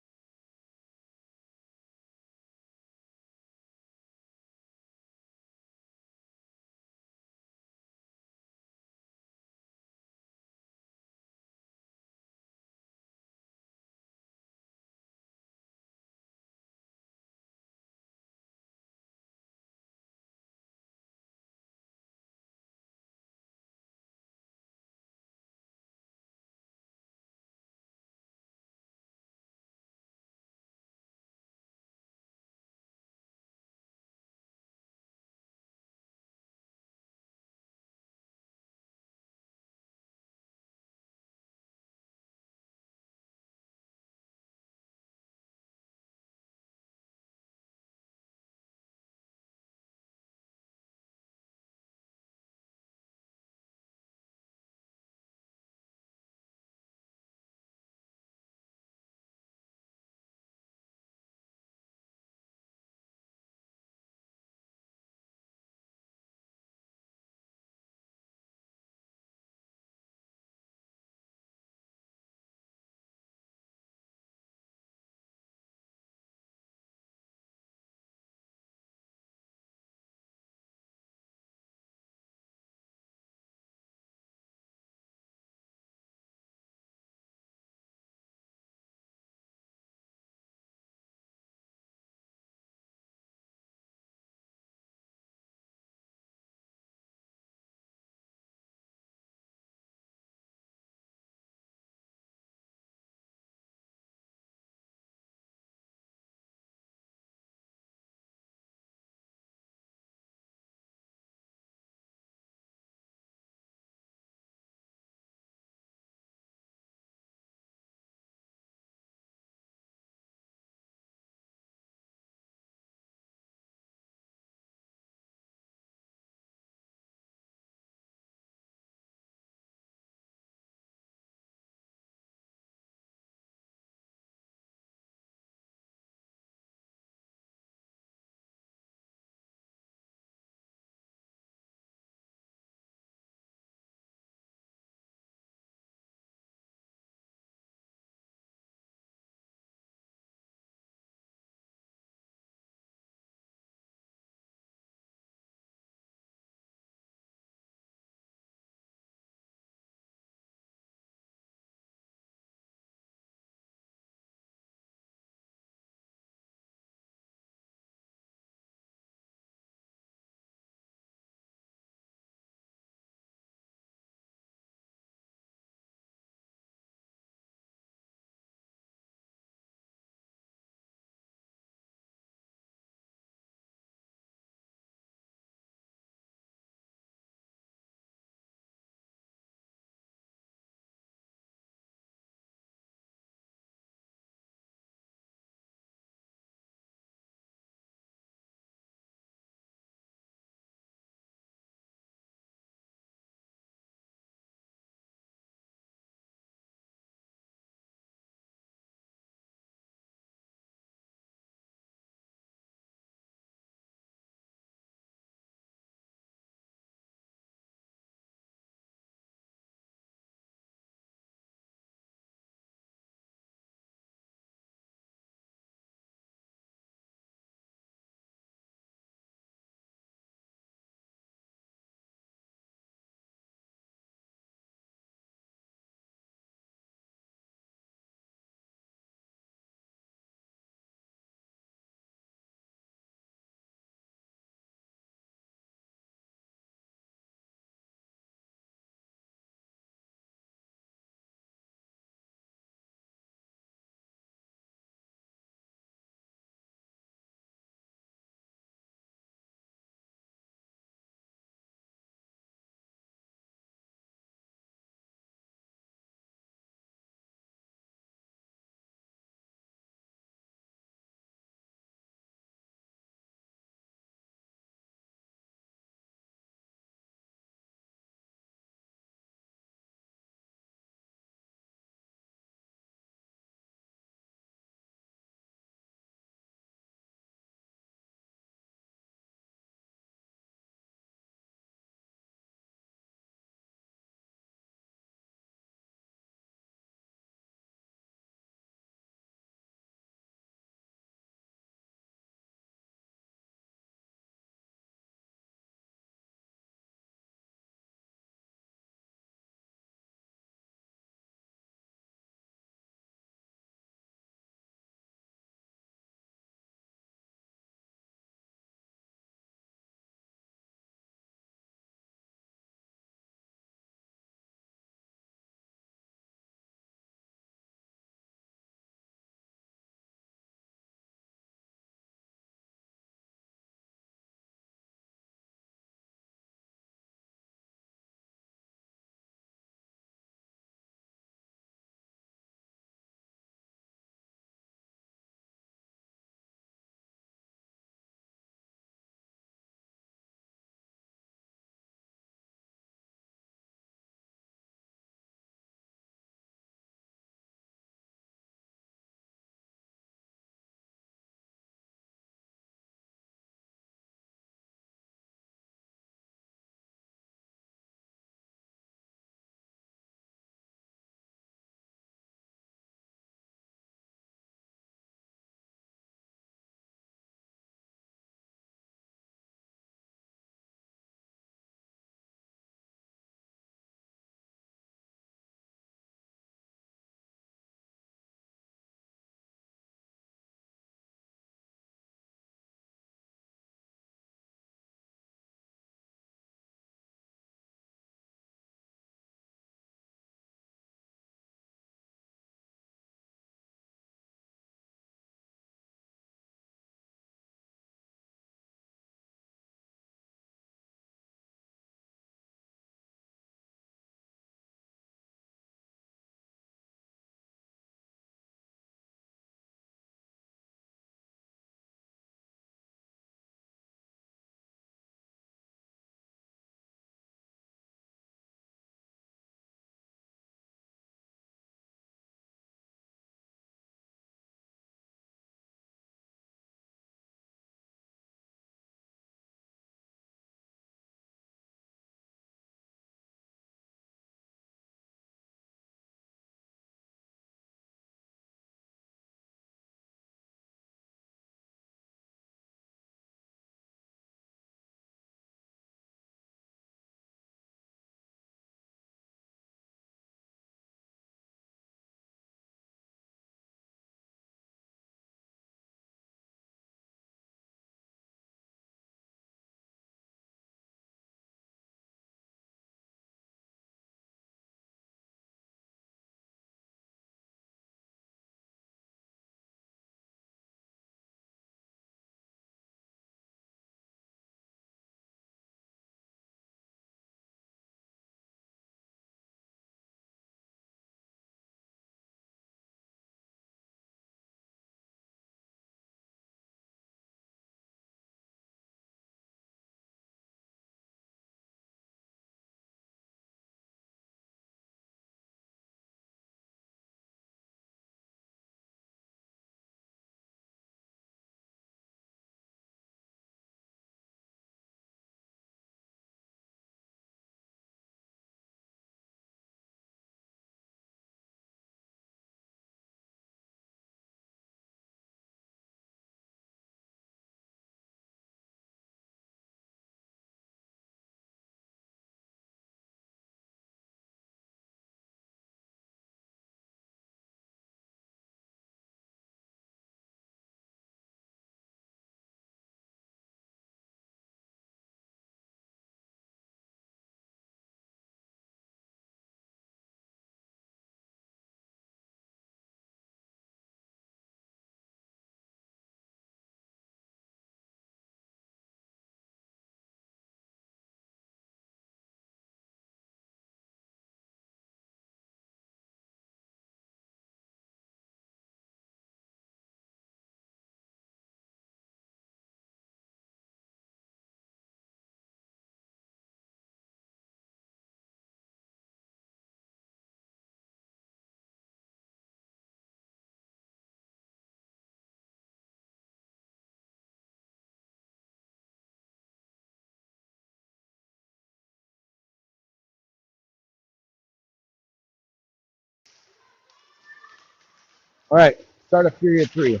All right, start of period 3.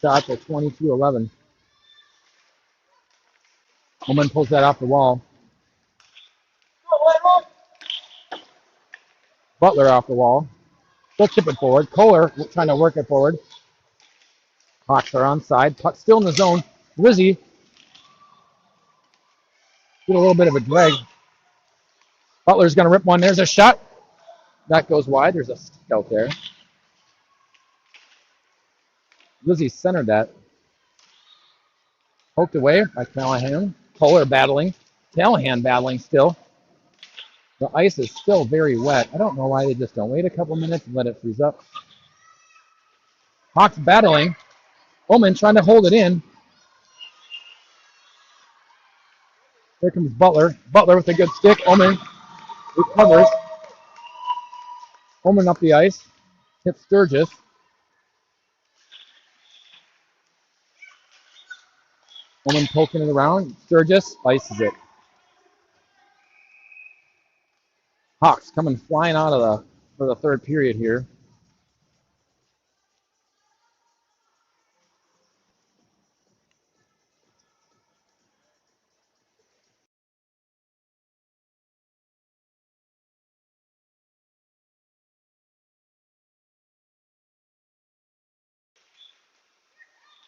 Shots at 22-11. Oman pulls that off the wall. Butler off the wall. Still chip it forward. Kohler trying to work it forward. Hawks are onside. Puck still in the zone. Rizzy get a little bit of a drag. Butler's going to rip one. There's a shot. That goes wide. There's a stick out there. Rizzy centered that. Poked away by Callahan. Kohler battling. Callahan battling still. The ice is still very wet. I don't know why they just don't wait a couple minutes and let it freeze up. Hawks battling. Oman trying to hold it in. Here comes Butler. Butler with a good stick. Oman recovers. Oman up the ice. Hits Sturgis. Oman poking it around. Sturgis ices it. Hawks coming flying out of for the third period here.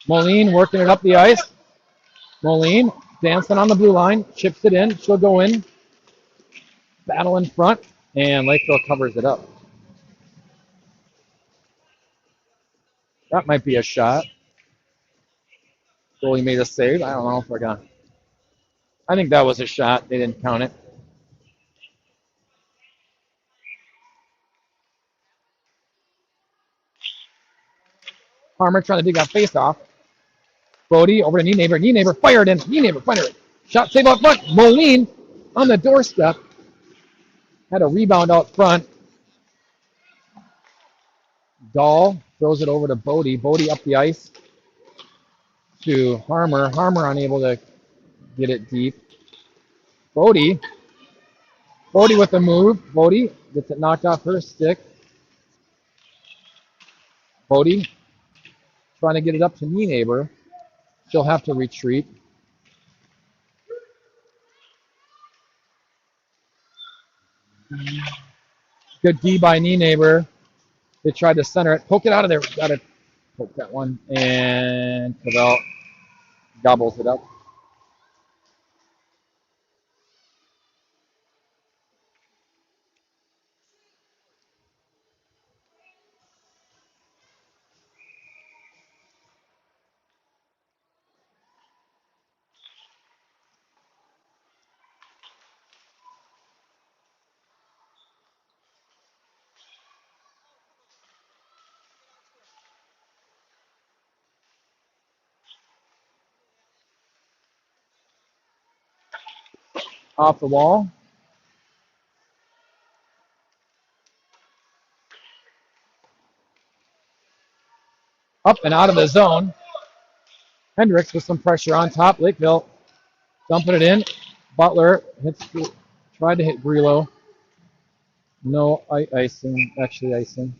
Moline working it up the ice. Moline dancing on the blue line. Chips it in. She'll go in. Battle in front. And Lakeville covers it up. That might be a shot. Goalie made a save. I don't know if we're going to. I think that was a shot. They didn't count it. Harmer trying to dig that face off. Bodie over to Nienaber. Nienaber fired in. Nienaber fired. Shot save out front. Moline on the doorstep. Had a rebound out front. Dahl throws it over to Bodie. Bodie up the ice to Harmer. Harmer unable to get it deep. Bodie with the move. Bodie gets it knocked off her stick. Bodie trying to get it up to Nienaber. She'll have to retreat. Good D by Nienaber. They tried to center it. Poke it out of there. Got to poke that one. And Cavell gobbles it up. Off the wall. Up and out of the zone. Hendricks with some pressure on top. Lakeville dumping it in. Butler tried to hit Grillo. No icing, actually icing.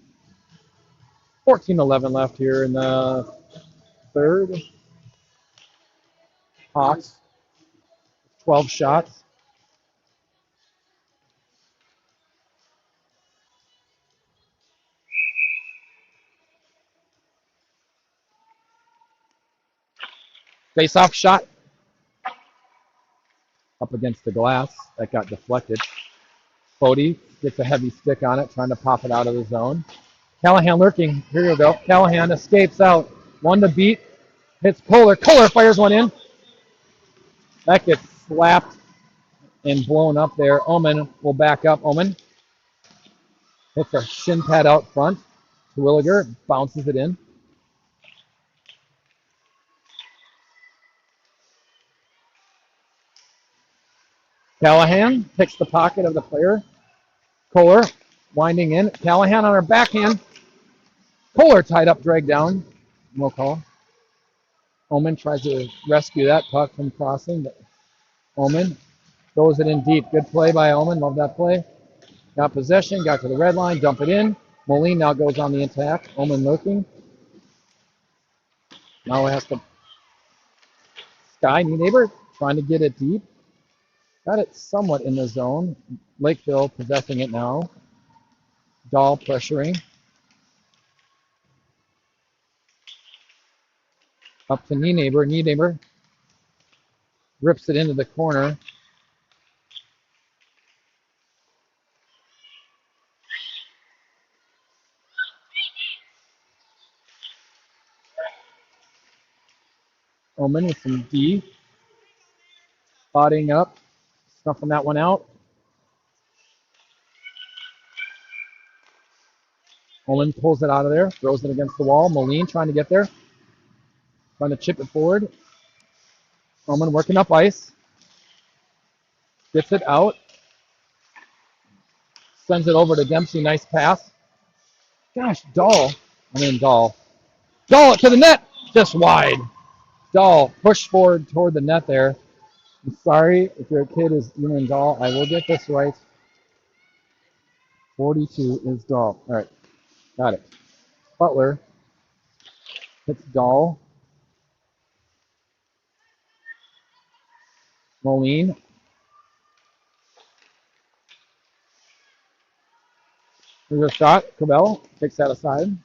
14-11 left here in the third. Hawks, 12 shots. Face-off shot. Up against the glass. That got deflected. Bodie gets a heavy stick on it, trying to pop it out of the zone. Callahan lurking. Here you go. Callahan escapes out. One to beat. Hits Kohler. Kohler fires one in. That gets slapped and blown up there. Oman will back up. Oman hits a shin pad out front. Terwilliger bounces it in. Callahan picks the pocket of the player. Kohler winding in. Callahan on her backhand. Kohler tied up, dragged down. No call. Oman tries to rescue that puck from crossing, but Oman throws it in deep. Good play by Oman. Love that play. Got possession. Got to the red line. Dump it in. Moline now goes on the attack. Omen looking. Now it has to Sky, new neighbor, trying to get it deep. Got it somewhat in the zone. Lakeville possessing it now. Dahl pressuring. Up to knee neighbor. Knee neighbor rips it into the corner. Omen with some D. Spotting up. Snuffing that one out. Omen pulls it out of there. Throws it against the wall. Moline trying to get there. Trying to chip it forward. Omen working up ice. Gets it out. Sends it over to Dempsey. Nice pass. Gosh, Dahl. Dahl to the net. Just wide. Dahl push forward toward the net there. I'm sorry if your kid is Ewan Dahl. I will get this right. 42 is Dahl. All right, got it. Butler hits Dahl. Moline. Here's a shot. Cabell takes that aside.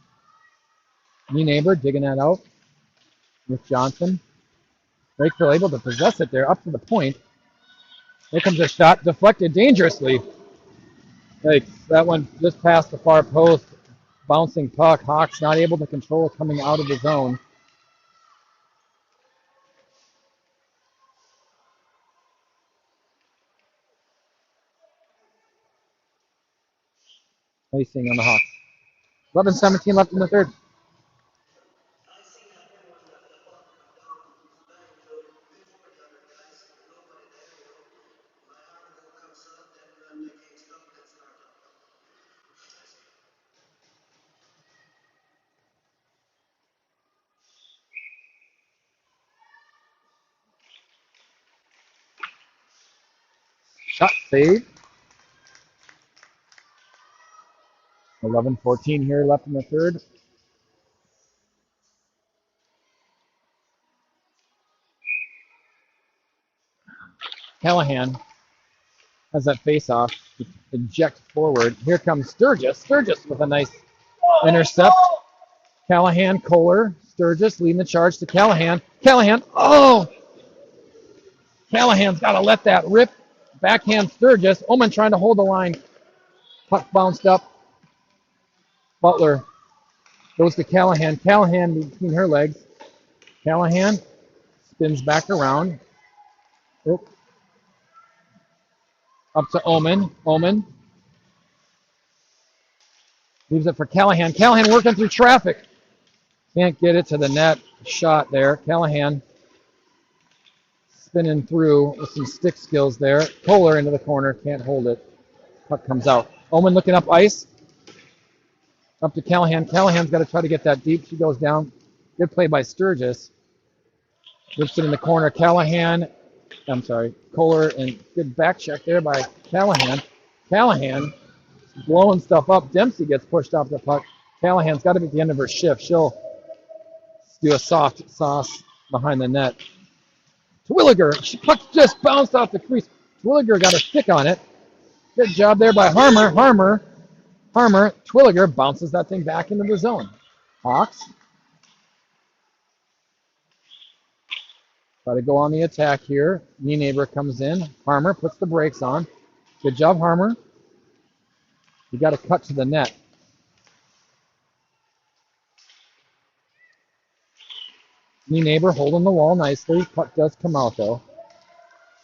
Knee neighbor digging that out with Johnson. Lakeville able to possess it there up to the point. Here comes a shot deflected dangerously. Like that one just past the far post. Bouncing puck. Hawks not able to control it coming out of the zone. Icing on the Hawks. 11:17 left in the third. Shot save. 11:14 here left in the third. Callahan has that face-off. Eject forward. Here comes Sturgis. Sturgis with a nice intercept. Callahan, Kohler, Sturgis leading the charge to Callahan. Callahan, oh! Callahan's got to let that rip. Backhand Sturgis. Omen trying to hold the line. Puck bounced up. Butler goes to Callahan. Callahan between her legs. Callahan spins back around. Oh. Up to Omen. Omen leaves it for Callahan. Callahan working through traffic. Can't get it to the net. Shot there. Callahan spinning through with some stick skills there. Kohler into the corner. Can't hold it. Puck comes out. Omen looking up ice. Up to Callahan. Callahan's got to try to get that deep. She goes down. Good play by Sturgis. Whips it in the corner. Kohler, and good back check there by Callahan. Callahan blowing stuff up. Dempsey gets pushed off the puck. Callahan's got to be at the end of her shift. She'll do a soft sauce behind the net. Twilliger, puck just bounced off the crease. Twilliger got a stick on it. Good job there by Harmer. Twilliger bounces that thing back into the zone. Hawks try to go on the attack here. Knee neighbor comes in. Harmer puts the brakes on. Good job, Harmer. You got to cut to the net. Knee neighbor holding the wall nicely. Puck does come out though.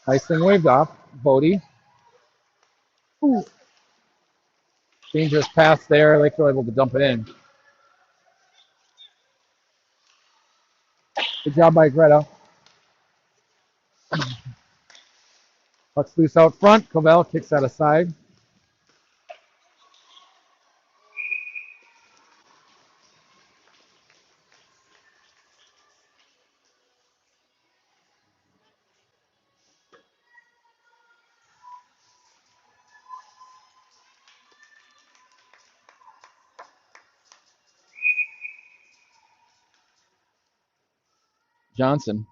Nice thing waved off. Bodie. Ooh. Dangerous pass there. Lakeville able to dump it in. Good job by Greta. Puck's loose out front. Covell kicks that aside. Johnson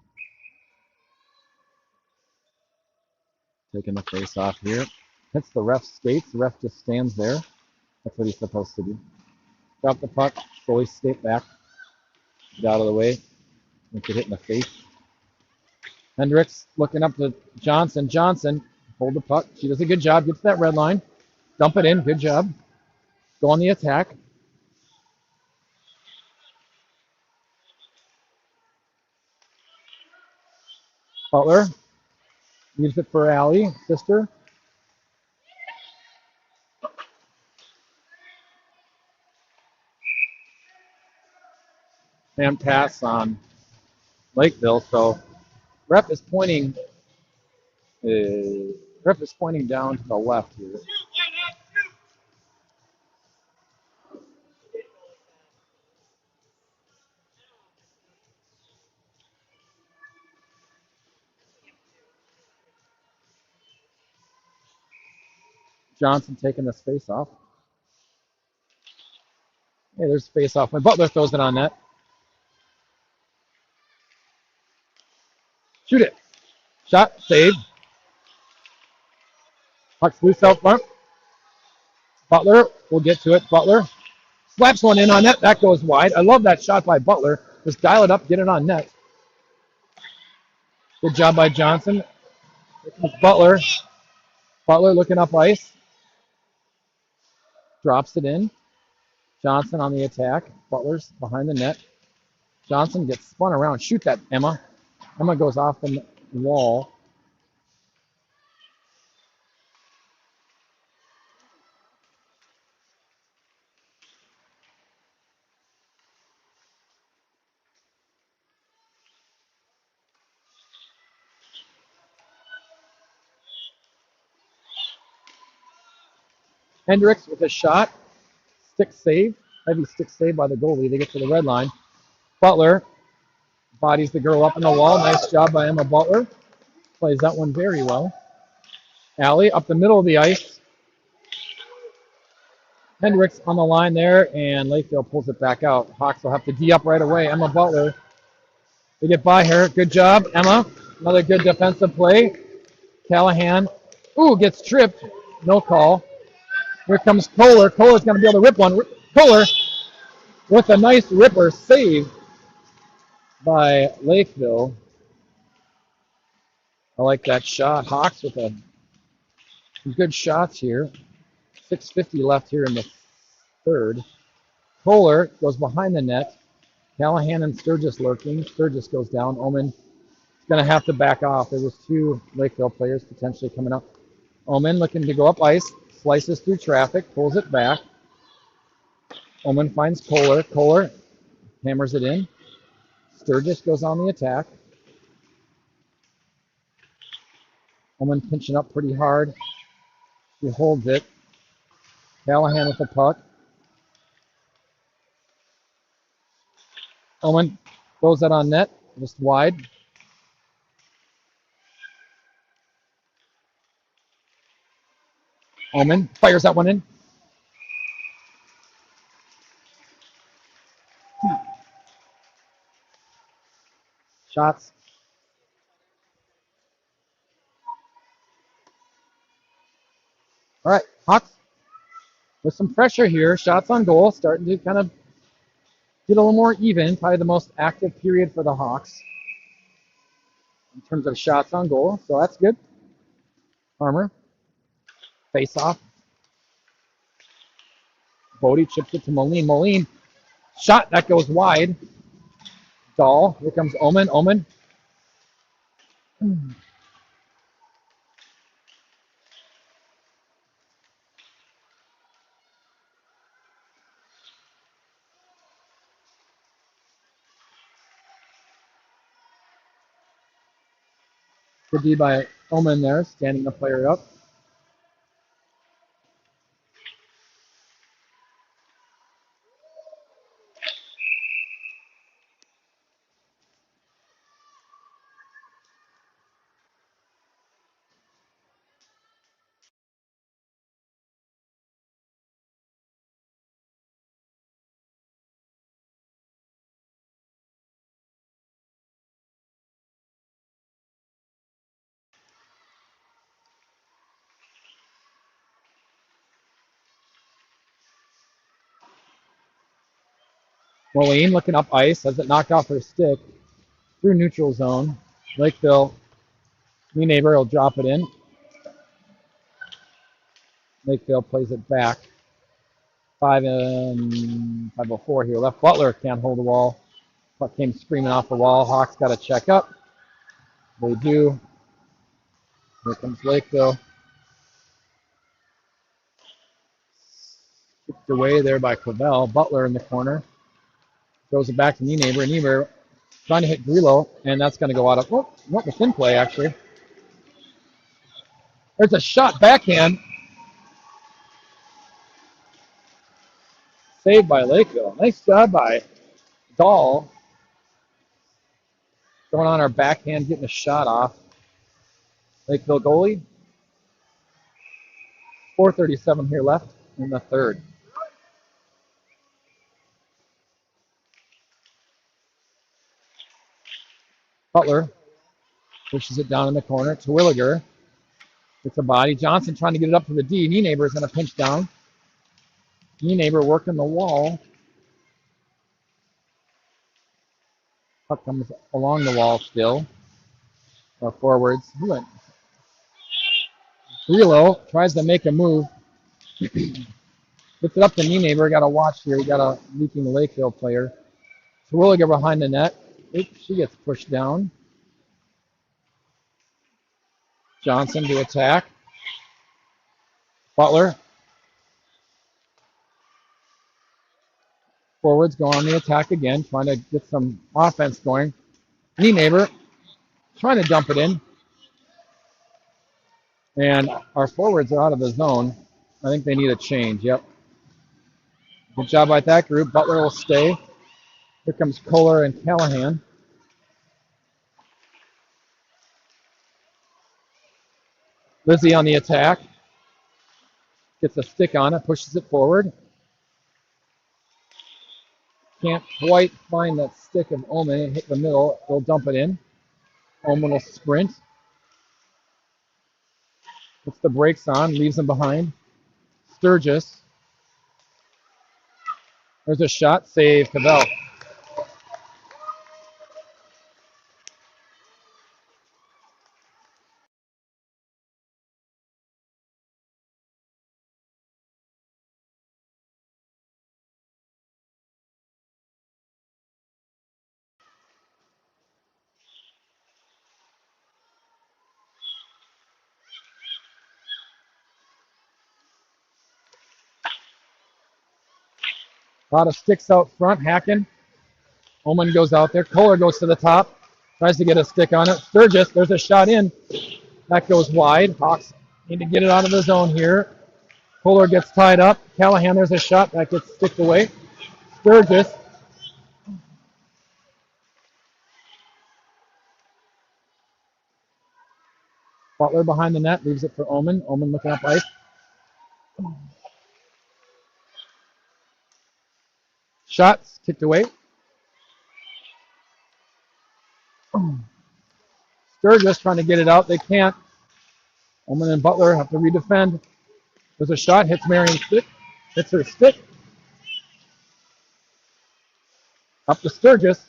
taking the face off here. Hits the ref's skates. The ref just stands there. That's what he's supposed to do. Drop the puck. Goalie skate back. Get out of the way. Don't get hit in the face. Hendricks looking up to Johnson. Johnson, hold the puck. She does a good job. Gets that red line. Dump it in. Good job. Go on the attack. Butler leaves it for Allie, sister. And pass on Lakeville. So ref is pointing. Ref is pointing down to the left here. Johnson taking this face off. Hey, there's face off when Butler throws it on net. Shoot it. Shot, save. Puck's loose out front. Butler will get to it. Butler slaps one in on net. That goes wide. I love that shot by Butler. Just dial it up, get it on net. Good job by Johnson. Butler. Butler looking up ice. Drops it in. Johnson on the attack. Butler's behind the net. Johnson gets spun around. Shoot that, Emma. Emma goes off the wall. Hendricks with a shot. Stick save. Heavy stick save by the goalie. They get to the red line. Butler bodies the girl up in the wall. Nice job by Emma Butler. Plays that one very well. Allie up the middle of the ice. Hendricks on the line there, and Lakeville pulls it back out. Hawks will have to D up right away. Emma Butler. They get by her. Good job, Emma. Another good defensive play. Callahan. Ooh, gets tripped. No call. Here comes Kohler. Kohler's going to be able to rip one. Kohler with a nice ripper save by Lakeville. I like that shot. Hawks with some good shots here. 6:50 left here in the third. Kohler goes behind the net. Callahan and Sturgis lurking. Sturgis goes down. Omen is going to have to back off. There was two Lakeville players potentially coming up. Omen looking to go up ice. Slices through traffic. Pulls it back. Omen finds Kohler. Kohler hammers it in. Sturgis goes on the attack. Omen pinching up pretty hard. He holds it. Callahan with the puck. Omen throws that on net, just wide. Omen fires that one in. Shots. All right, Hawks with some pressure here. Shots on goal, starting to kind of get a little more even. Probably the most active period for the Hawks in terms of shots on goal, so that's good. Farmer, face off. Bodie chips it to Moline. Moline, shot that goes wide. Dahl, here comes Omen. Omen. Good D by Omen there, standing the player up. Moline looking up ice, has it knocked off her stick through neutral zone. Lakeville, new neighbor will drop it in. Lakeville plays it back. 5:04 here left. Butler can't hold the wall. Puck came screaming off the wall. Hawks got to check up. They do. Here comes Lakeville. Kicked away there by Cavell. Butler in the corner. Throws it back to Nienaber. Nienaber trying to hit Grillo, and that's going to go out of, not the thin play, actually. There's a shot backhand. Saved by Lakeville. Nice job by Dahl. Going on our backhand, getting a shot off. Lakeville goalie. 4:37 here left in the third. Butler pushes it down in the corner to Williger. It's a body. Johnson trying to get it up to the D. Nienaber is going to pinch down. Nienaber working the wall. Puck comes along the wall still. Or forwards. Grillo tries to make a move. Gets it up to Nienaber. Got to watch here. We got a leaking Lakeville player. Terwilliger behind the net. Oops, she gets pushed down. Johnson to attack. Butler. Forwards go on the attack again, trying to get some offense going. Nienaber trying to dump it in. And our forwards are out of the zone. I think they need a change. Yep. Good job by that group. Butler will stay. Here comes Kohler and Callahan. Lizzie on the attack. Gets a stick on it, pushes it forward. Can't quite find that stick of Omen. It hit the middle. They'll dump it in. Omen will sprint. Puts the brakes on, leaves him behind. Sturgis. There's a shot, save, Cavell. A lot of sticks out front, hacking. Omen goes out there. Kohler goes to the top. Tries to get a stick on it. Sturgis, there's a shot in. That goes wide. Hawks need to get it out of the zone here. Kohler gets tied up. Callahan, there's a shot. That gets sticked away. Sturgis. Butler behind the net. Leaves it for Omen. Omen looking up ice. Shots kicked away. Sturgis trying to get it out. They can't. Omen and Butler have to redefend. There's a shot. Hits Marion's stick. Hits her stick. Up to Sturgis.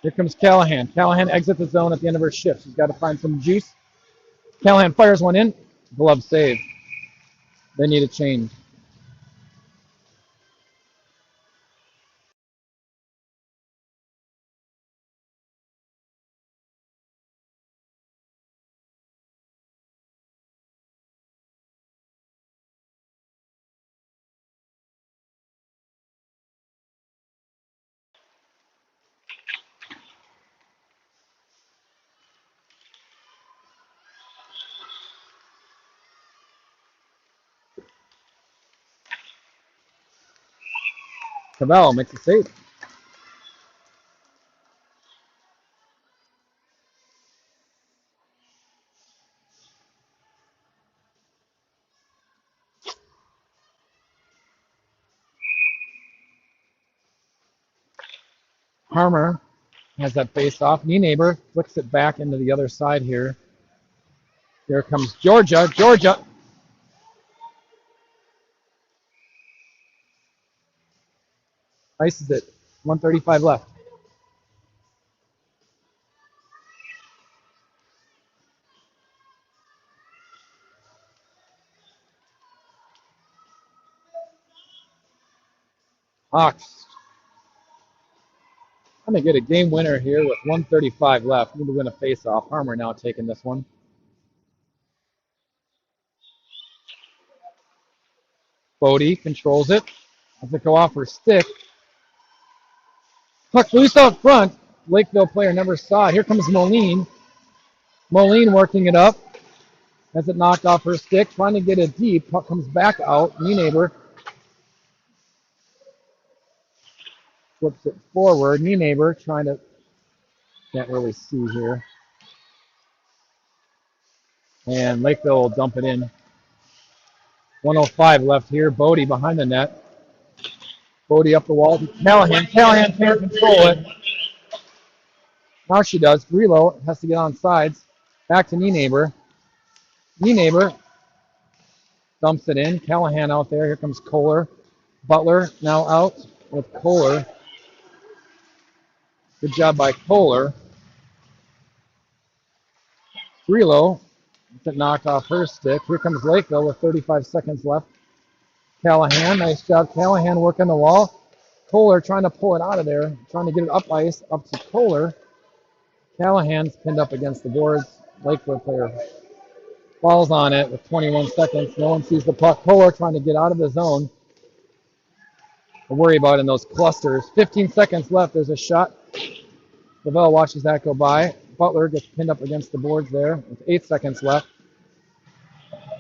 Here comes Callahan. Callahan exits the zone at the end of her shift. She's got to find some juice. Callahan fires one in. Glove save. They need a change. Cavell makes a save. Harmer has that face off. Nienaber flicks it back into the other side here. Here comes Georgia. Georgia. Ices it. 1:35 left. Hawks trying to get a game winner here with 1:35 left. Need to win a face-off. Harmer now taking this one. Bodie controls it. Has it go off her stick. Puck loose out front. Lakeville player never saw it. Here comes Moline. Moline working it up. Has it knocked off her stick. Trying to get it deep. Puck comes back out. Knee neighbor flips it forward. Knee neighbor trying to, can't really see here. And Lakeville will dump it in. 1:05 left here. Bodie behind the net. Bodie up the wall to Callahan. Callahan can't control it. Now she does. Reload. Has to get on sides. Back to knee neighbor. Knee neighbor dumps it in. Callahan out there. Here comes Kohler. Butler now out with Kohler. Good job by Kohler. Relo gets it knocked off her stick. Here comes Lakeville with 35 seconds left. Callahan, nice job. Callahan working the wall. Kohler trying to pull it out of there. Trying to get it up ice, up to Kohler. Callahan's pinned up against the boards. Lakeville player falls on it with 21 seconds. No one sees the puck. Kohler trying to get out of the zone. To worry about in those clusters. 15 seconds left. There's a shot. Lavelle watches that go by. Butler gets pinned up against the boards there with 8 seconds left.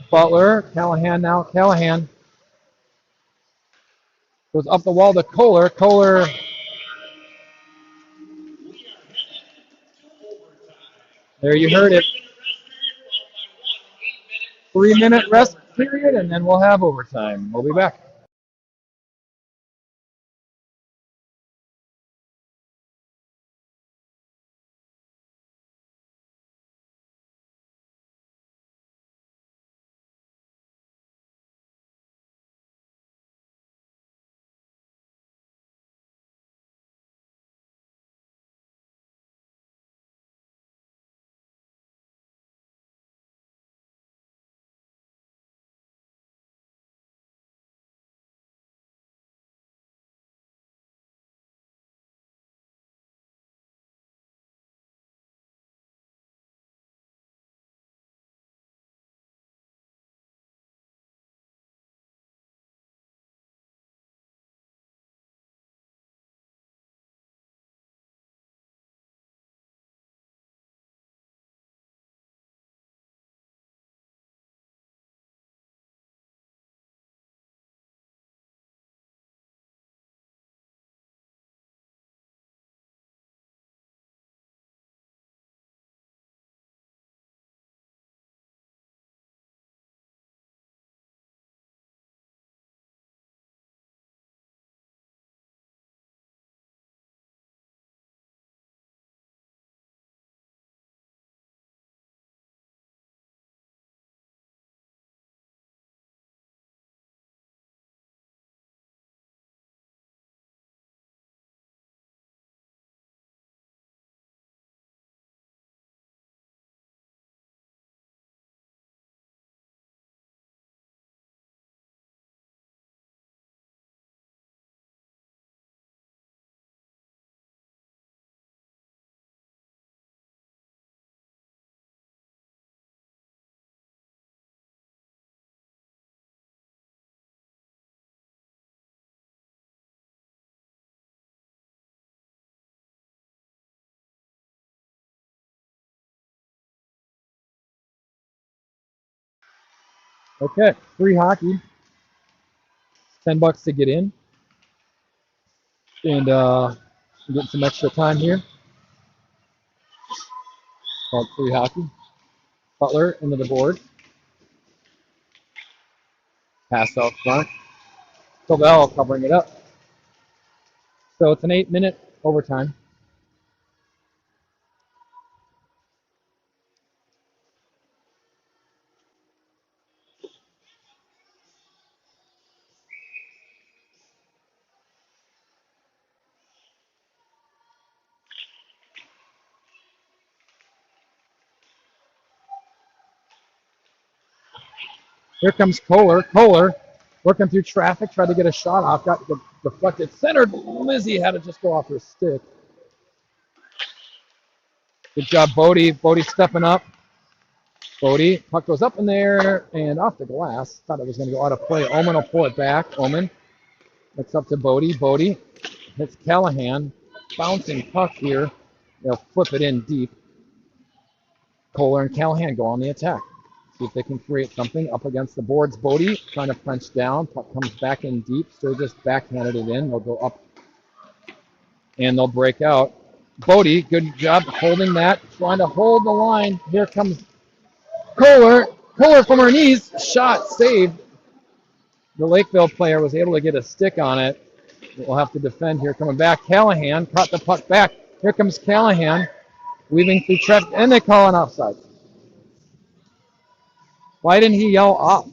Butler, Callahan now. Callahan goes up the wall to Kohler. Kohler there, you heard it. 3-minute rest period, and then we'll have overtime. We'll be back. Okay, free hockey. $10 to get in. And get some extra time here. Called free hockey. Butler into the board. Pass out front. Covell covering it up. So it's an 8-minute overtime. Here comes Kohler. Kohler working through traffic, tried to get a shot off, got deflected. Centered. Lizzie had to just go off her stick. Good job, Bodie. Bodie stepping up. Bodie, puck goes up in there and off the glass. Thought it was going to go out of play. Omen will pull it back. Omen. It's up to Bodie. Bodie hits Callahan. Bouncing puck here. They'll flip it in deep. Kohler and Callahan go on the attack. See if they can create something up against the boards. Bodie trying to punch down. Puck comes back in deep. Sturgis backhanded it in. They'll go up and they'll break out. Bodie, good job holding that. Trying to hold the line. Here comes Kohler. Kohler from her knees. Shot saved. The Lakeville player was able to get a stick on it. We'll have to defend here. Coming back. Callahan caught the puck back. Here comes Callahan. Weaving through traffic. And they call an offside. Why didn't he yell off?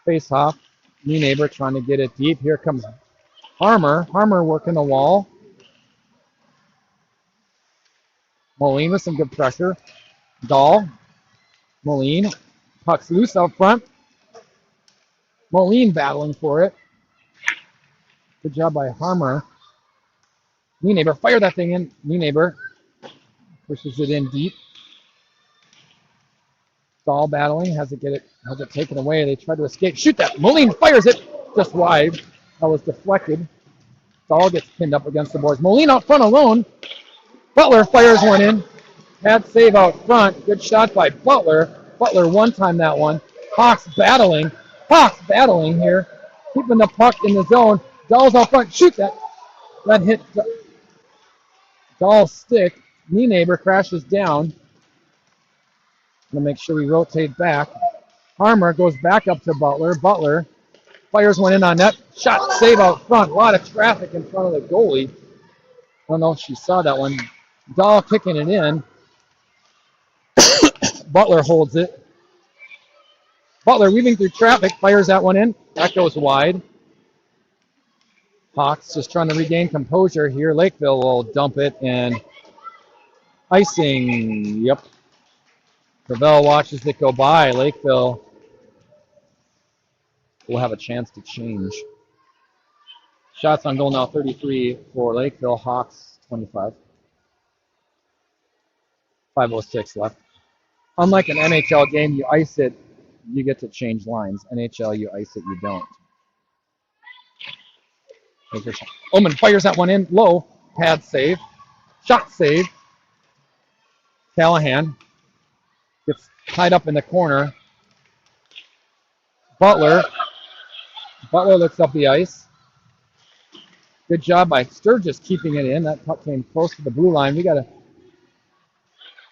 Face off. New neighbor trying to get it deep. Here comes Harmer. Harmer working the wall. Moline with some good pressure. Dahl. Moline. Puck's loose out front. Moline battling for it. Good job by Harmer. New neighbor, fire that thing in. New neighbor pushes it in deep. Dahl battling, has it taken away. They try to escape. Shoot that. Moline fires it just wide. That was deflected. Dahl gets pinned up against the boards. Moline out front alone. Butler fires one in. Bad save out front. Good shot by Butler. Butler one-time that one. Hawks battling. Hawks battling here. Keeping the puck in the zone. Dahl's out front. Shoot that. That hit Dahl's stick. Knee neighbor crashes down. Gonna make sure we rotate back. Harmer goes back up to Butler. Butler fires one in on net. Shot save out front. A lot of traffic in front of the goalie. I don't know if she saw that one. Dahl kicking it in. Butler holds it. Butler weaving through traffic, fires that one in. That goes wide. Hawks just trying to regain composure here. Lakeville will dump it and icing. Yep. Gravel watches it go by. Lakeville will have a chance to change. Shots on goal now 33 for Lakeville. Hawks 25. 5:06 left. Unlike an NHL game, you ice it, you get to change lines. NHL, you ice it, you don't. Omen fires that one in low. Pad save. Shot save. Callahan gets tied up in the corner. Butler looks up the ice. Good job by Sturgis keeping it in. That puck came close to the blue line. We got to.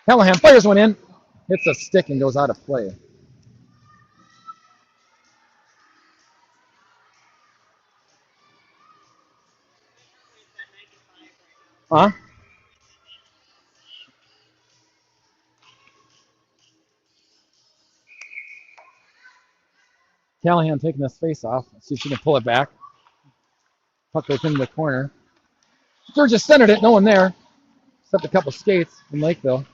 Callahan fires one in. Hits a stick and goes out of play. Huh? Callahan taking this face off. Let's see if she can pull it back. Puck goes into the corner. Sturgis centered it. No one there. Except a couple skates from Lakeville.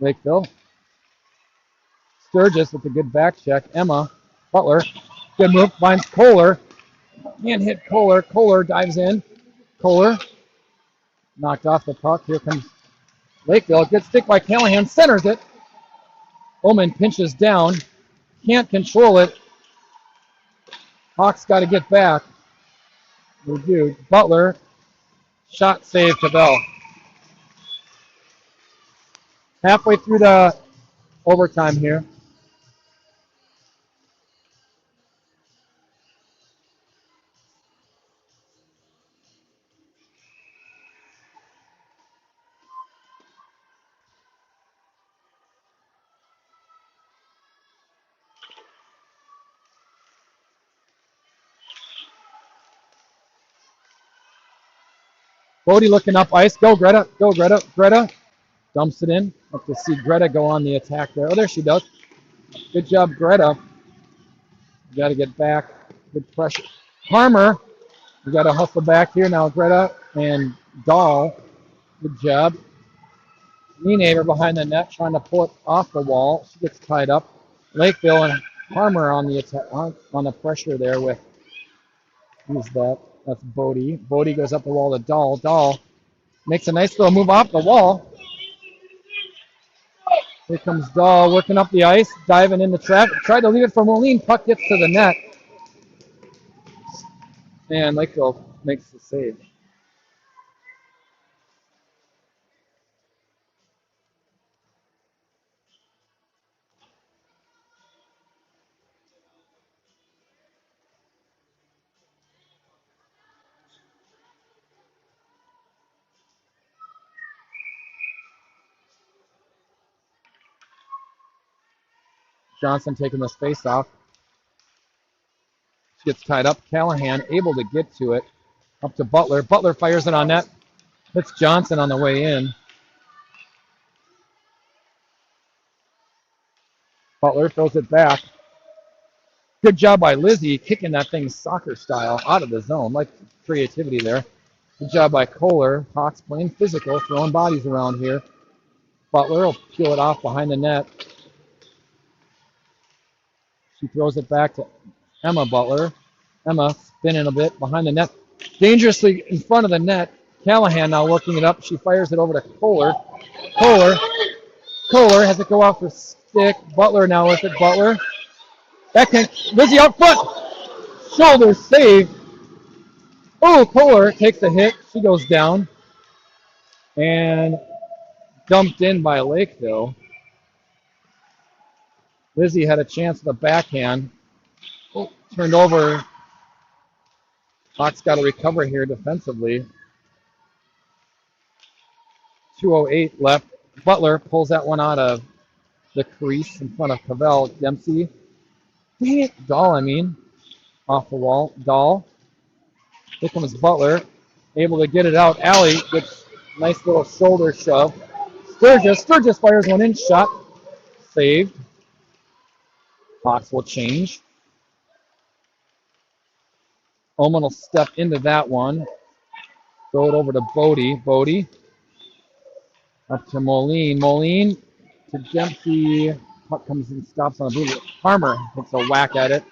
Lakeville. Sturgis with a good back check. Emma. Butler. Good move. Finds Kohler. Can't hit Kohler. Kohler dives in. Kohler. Knocked off the puck. Here comes Lakeville. Good stick by Callahan. Centers it. Omen pinches down. Can't control it. Hawks got to get back. They do. Butler. Shot save to Bell. Halfway through the overtime here. Bodie looking up ice. Go, Greta. Go, Greta. Greta. Dumps it in. Up to see Greta go on the attack there. Oh, there she does. Good job, Greta. You got to get back. Good pressure. Harmer. You got to hustle back here now, Greta and Dahl. Good job. Neighbor behind the net trying to pull it off the wall. She gets tied up. Lakeville and Harmer on the attack, on the pressure there with, who's that? That's Bodie. Bodie goes up the wall to Dahl. Dahl makes a nice little move off the wall. Here comes Dahl working up the ice, diving in the trap. Tried to leave it for Moline. Puck gets to the net. And Lakeville makes the save. Johnson taking the space off. She gets tied up. Callahan able to get to it. Up to Butler. Butler fires it on net. Hits Johnson on the way in. Butler throws it back. Good job by Lizzie kicking that thing soccer style out of the zone. Like creativity there. Good job by Kohler. Hawks playing physical, throwing bodies around here. Butler will peel it off behind the net. She throws it back to Emma Butler. Emma spinning a bit behind the net. Dangerously in front of the net. Callahan now working it up. She fires it over to Kohler. Kohler has it go out for stick. Butler now with it. Butler. Backhand. Lizzie out front. Shoulder save. Oh, Kohler takes a hit. She goes down. And dumped in by Lakeville. Lizzie had a chance at the backhand. Oh, turned over. Hawks got to recover here defensively. 2:08 left. Butler pulls that one out of the crease in front of Cavell. Dempsey. Dang it. Dahl, off the wall. Dahl. Here comes Butler. Able to get it out. Allie gets a nice little shoulder shove. Sturgis fires one in. Shot. Saved. Hawks will change. Oman will step into that one. Throw it over to Bodie. Bodie. Up to Moline. Moline to Dempsey. Puck comes and stops on a boot. Harmer takes a whack at it.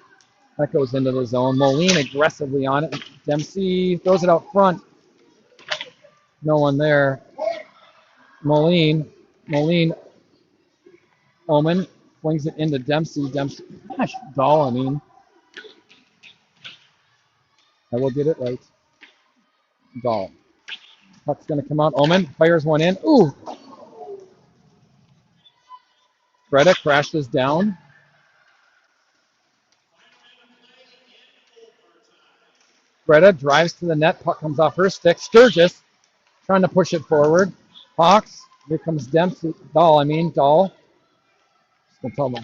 That goes into the zone. Moline aggressively on it. Dempsey throws it out front. No one there. Moline. Oman flings it into Dempsey. Gosh, Dahl, I will get it right. Dahl. Puck's going to come out. Oman fires one in. Ooh. Greta crashes down. Greta drives to the net. Puck comes off her stick. Sturgis trying to push it forward. Hawks. Here comes Dempsey. Dahl.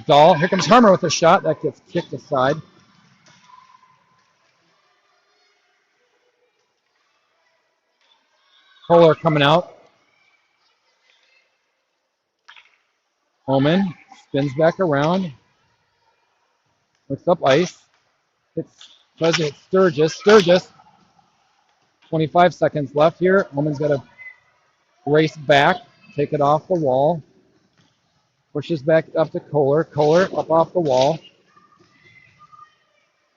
Dahl. Here comes Harmer with a shot. That gets kicked aside. Kohler coming out. Oman spins back around. Looks up ice. Tries to hit Sturgis. 25 seconds left here. Oman's got to race back. Take it off the wall. Pushes back up to Kohler. Kohler up off the wall.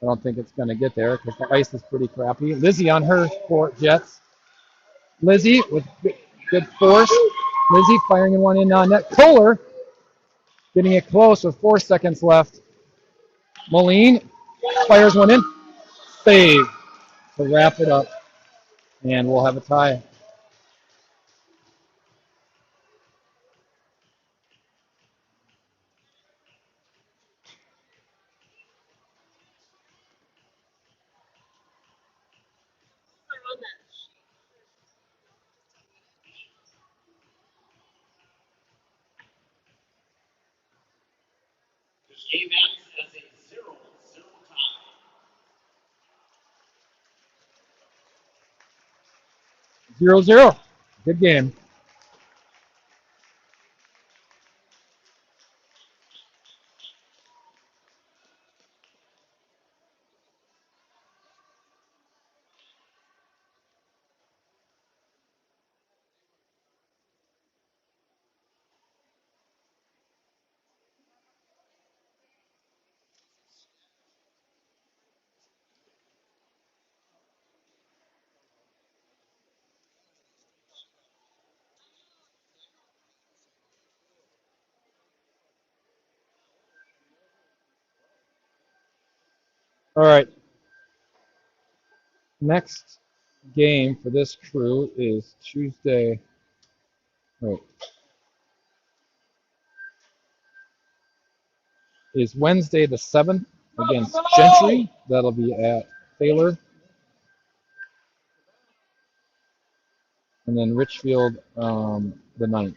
I don't think it's going to get there because the ice is pretty crappy. Lizzie on her jets. Lizzie with good force. Lizzie firing one in on net. Kohler getting it close with 4 seconds left. Moline fires one in. Save to wrap it up. And we'll have a tie. The game ends as a 0-0 tie. Zero. Good game. All right. Next game for this crew is Tuesday. Wait. Is Wednesday the 7th against Gentry. That'll be at Taylor. And then Richfield the 9th.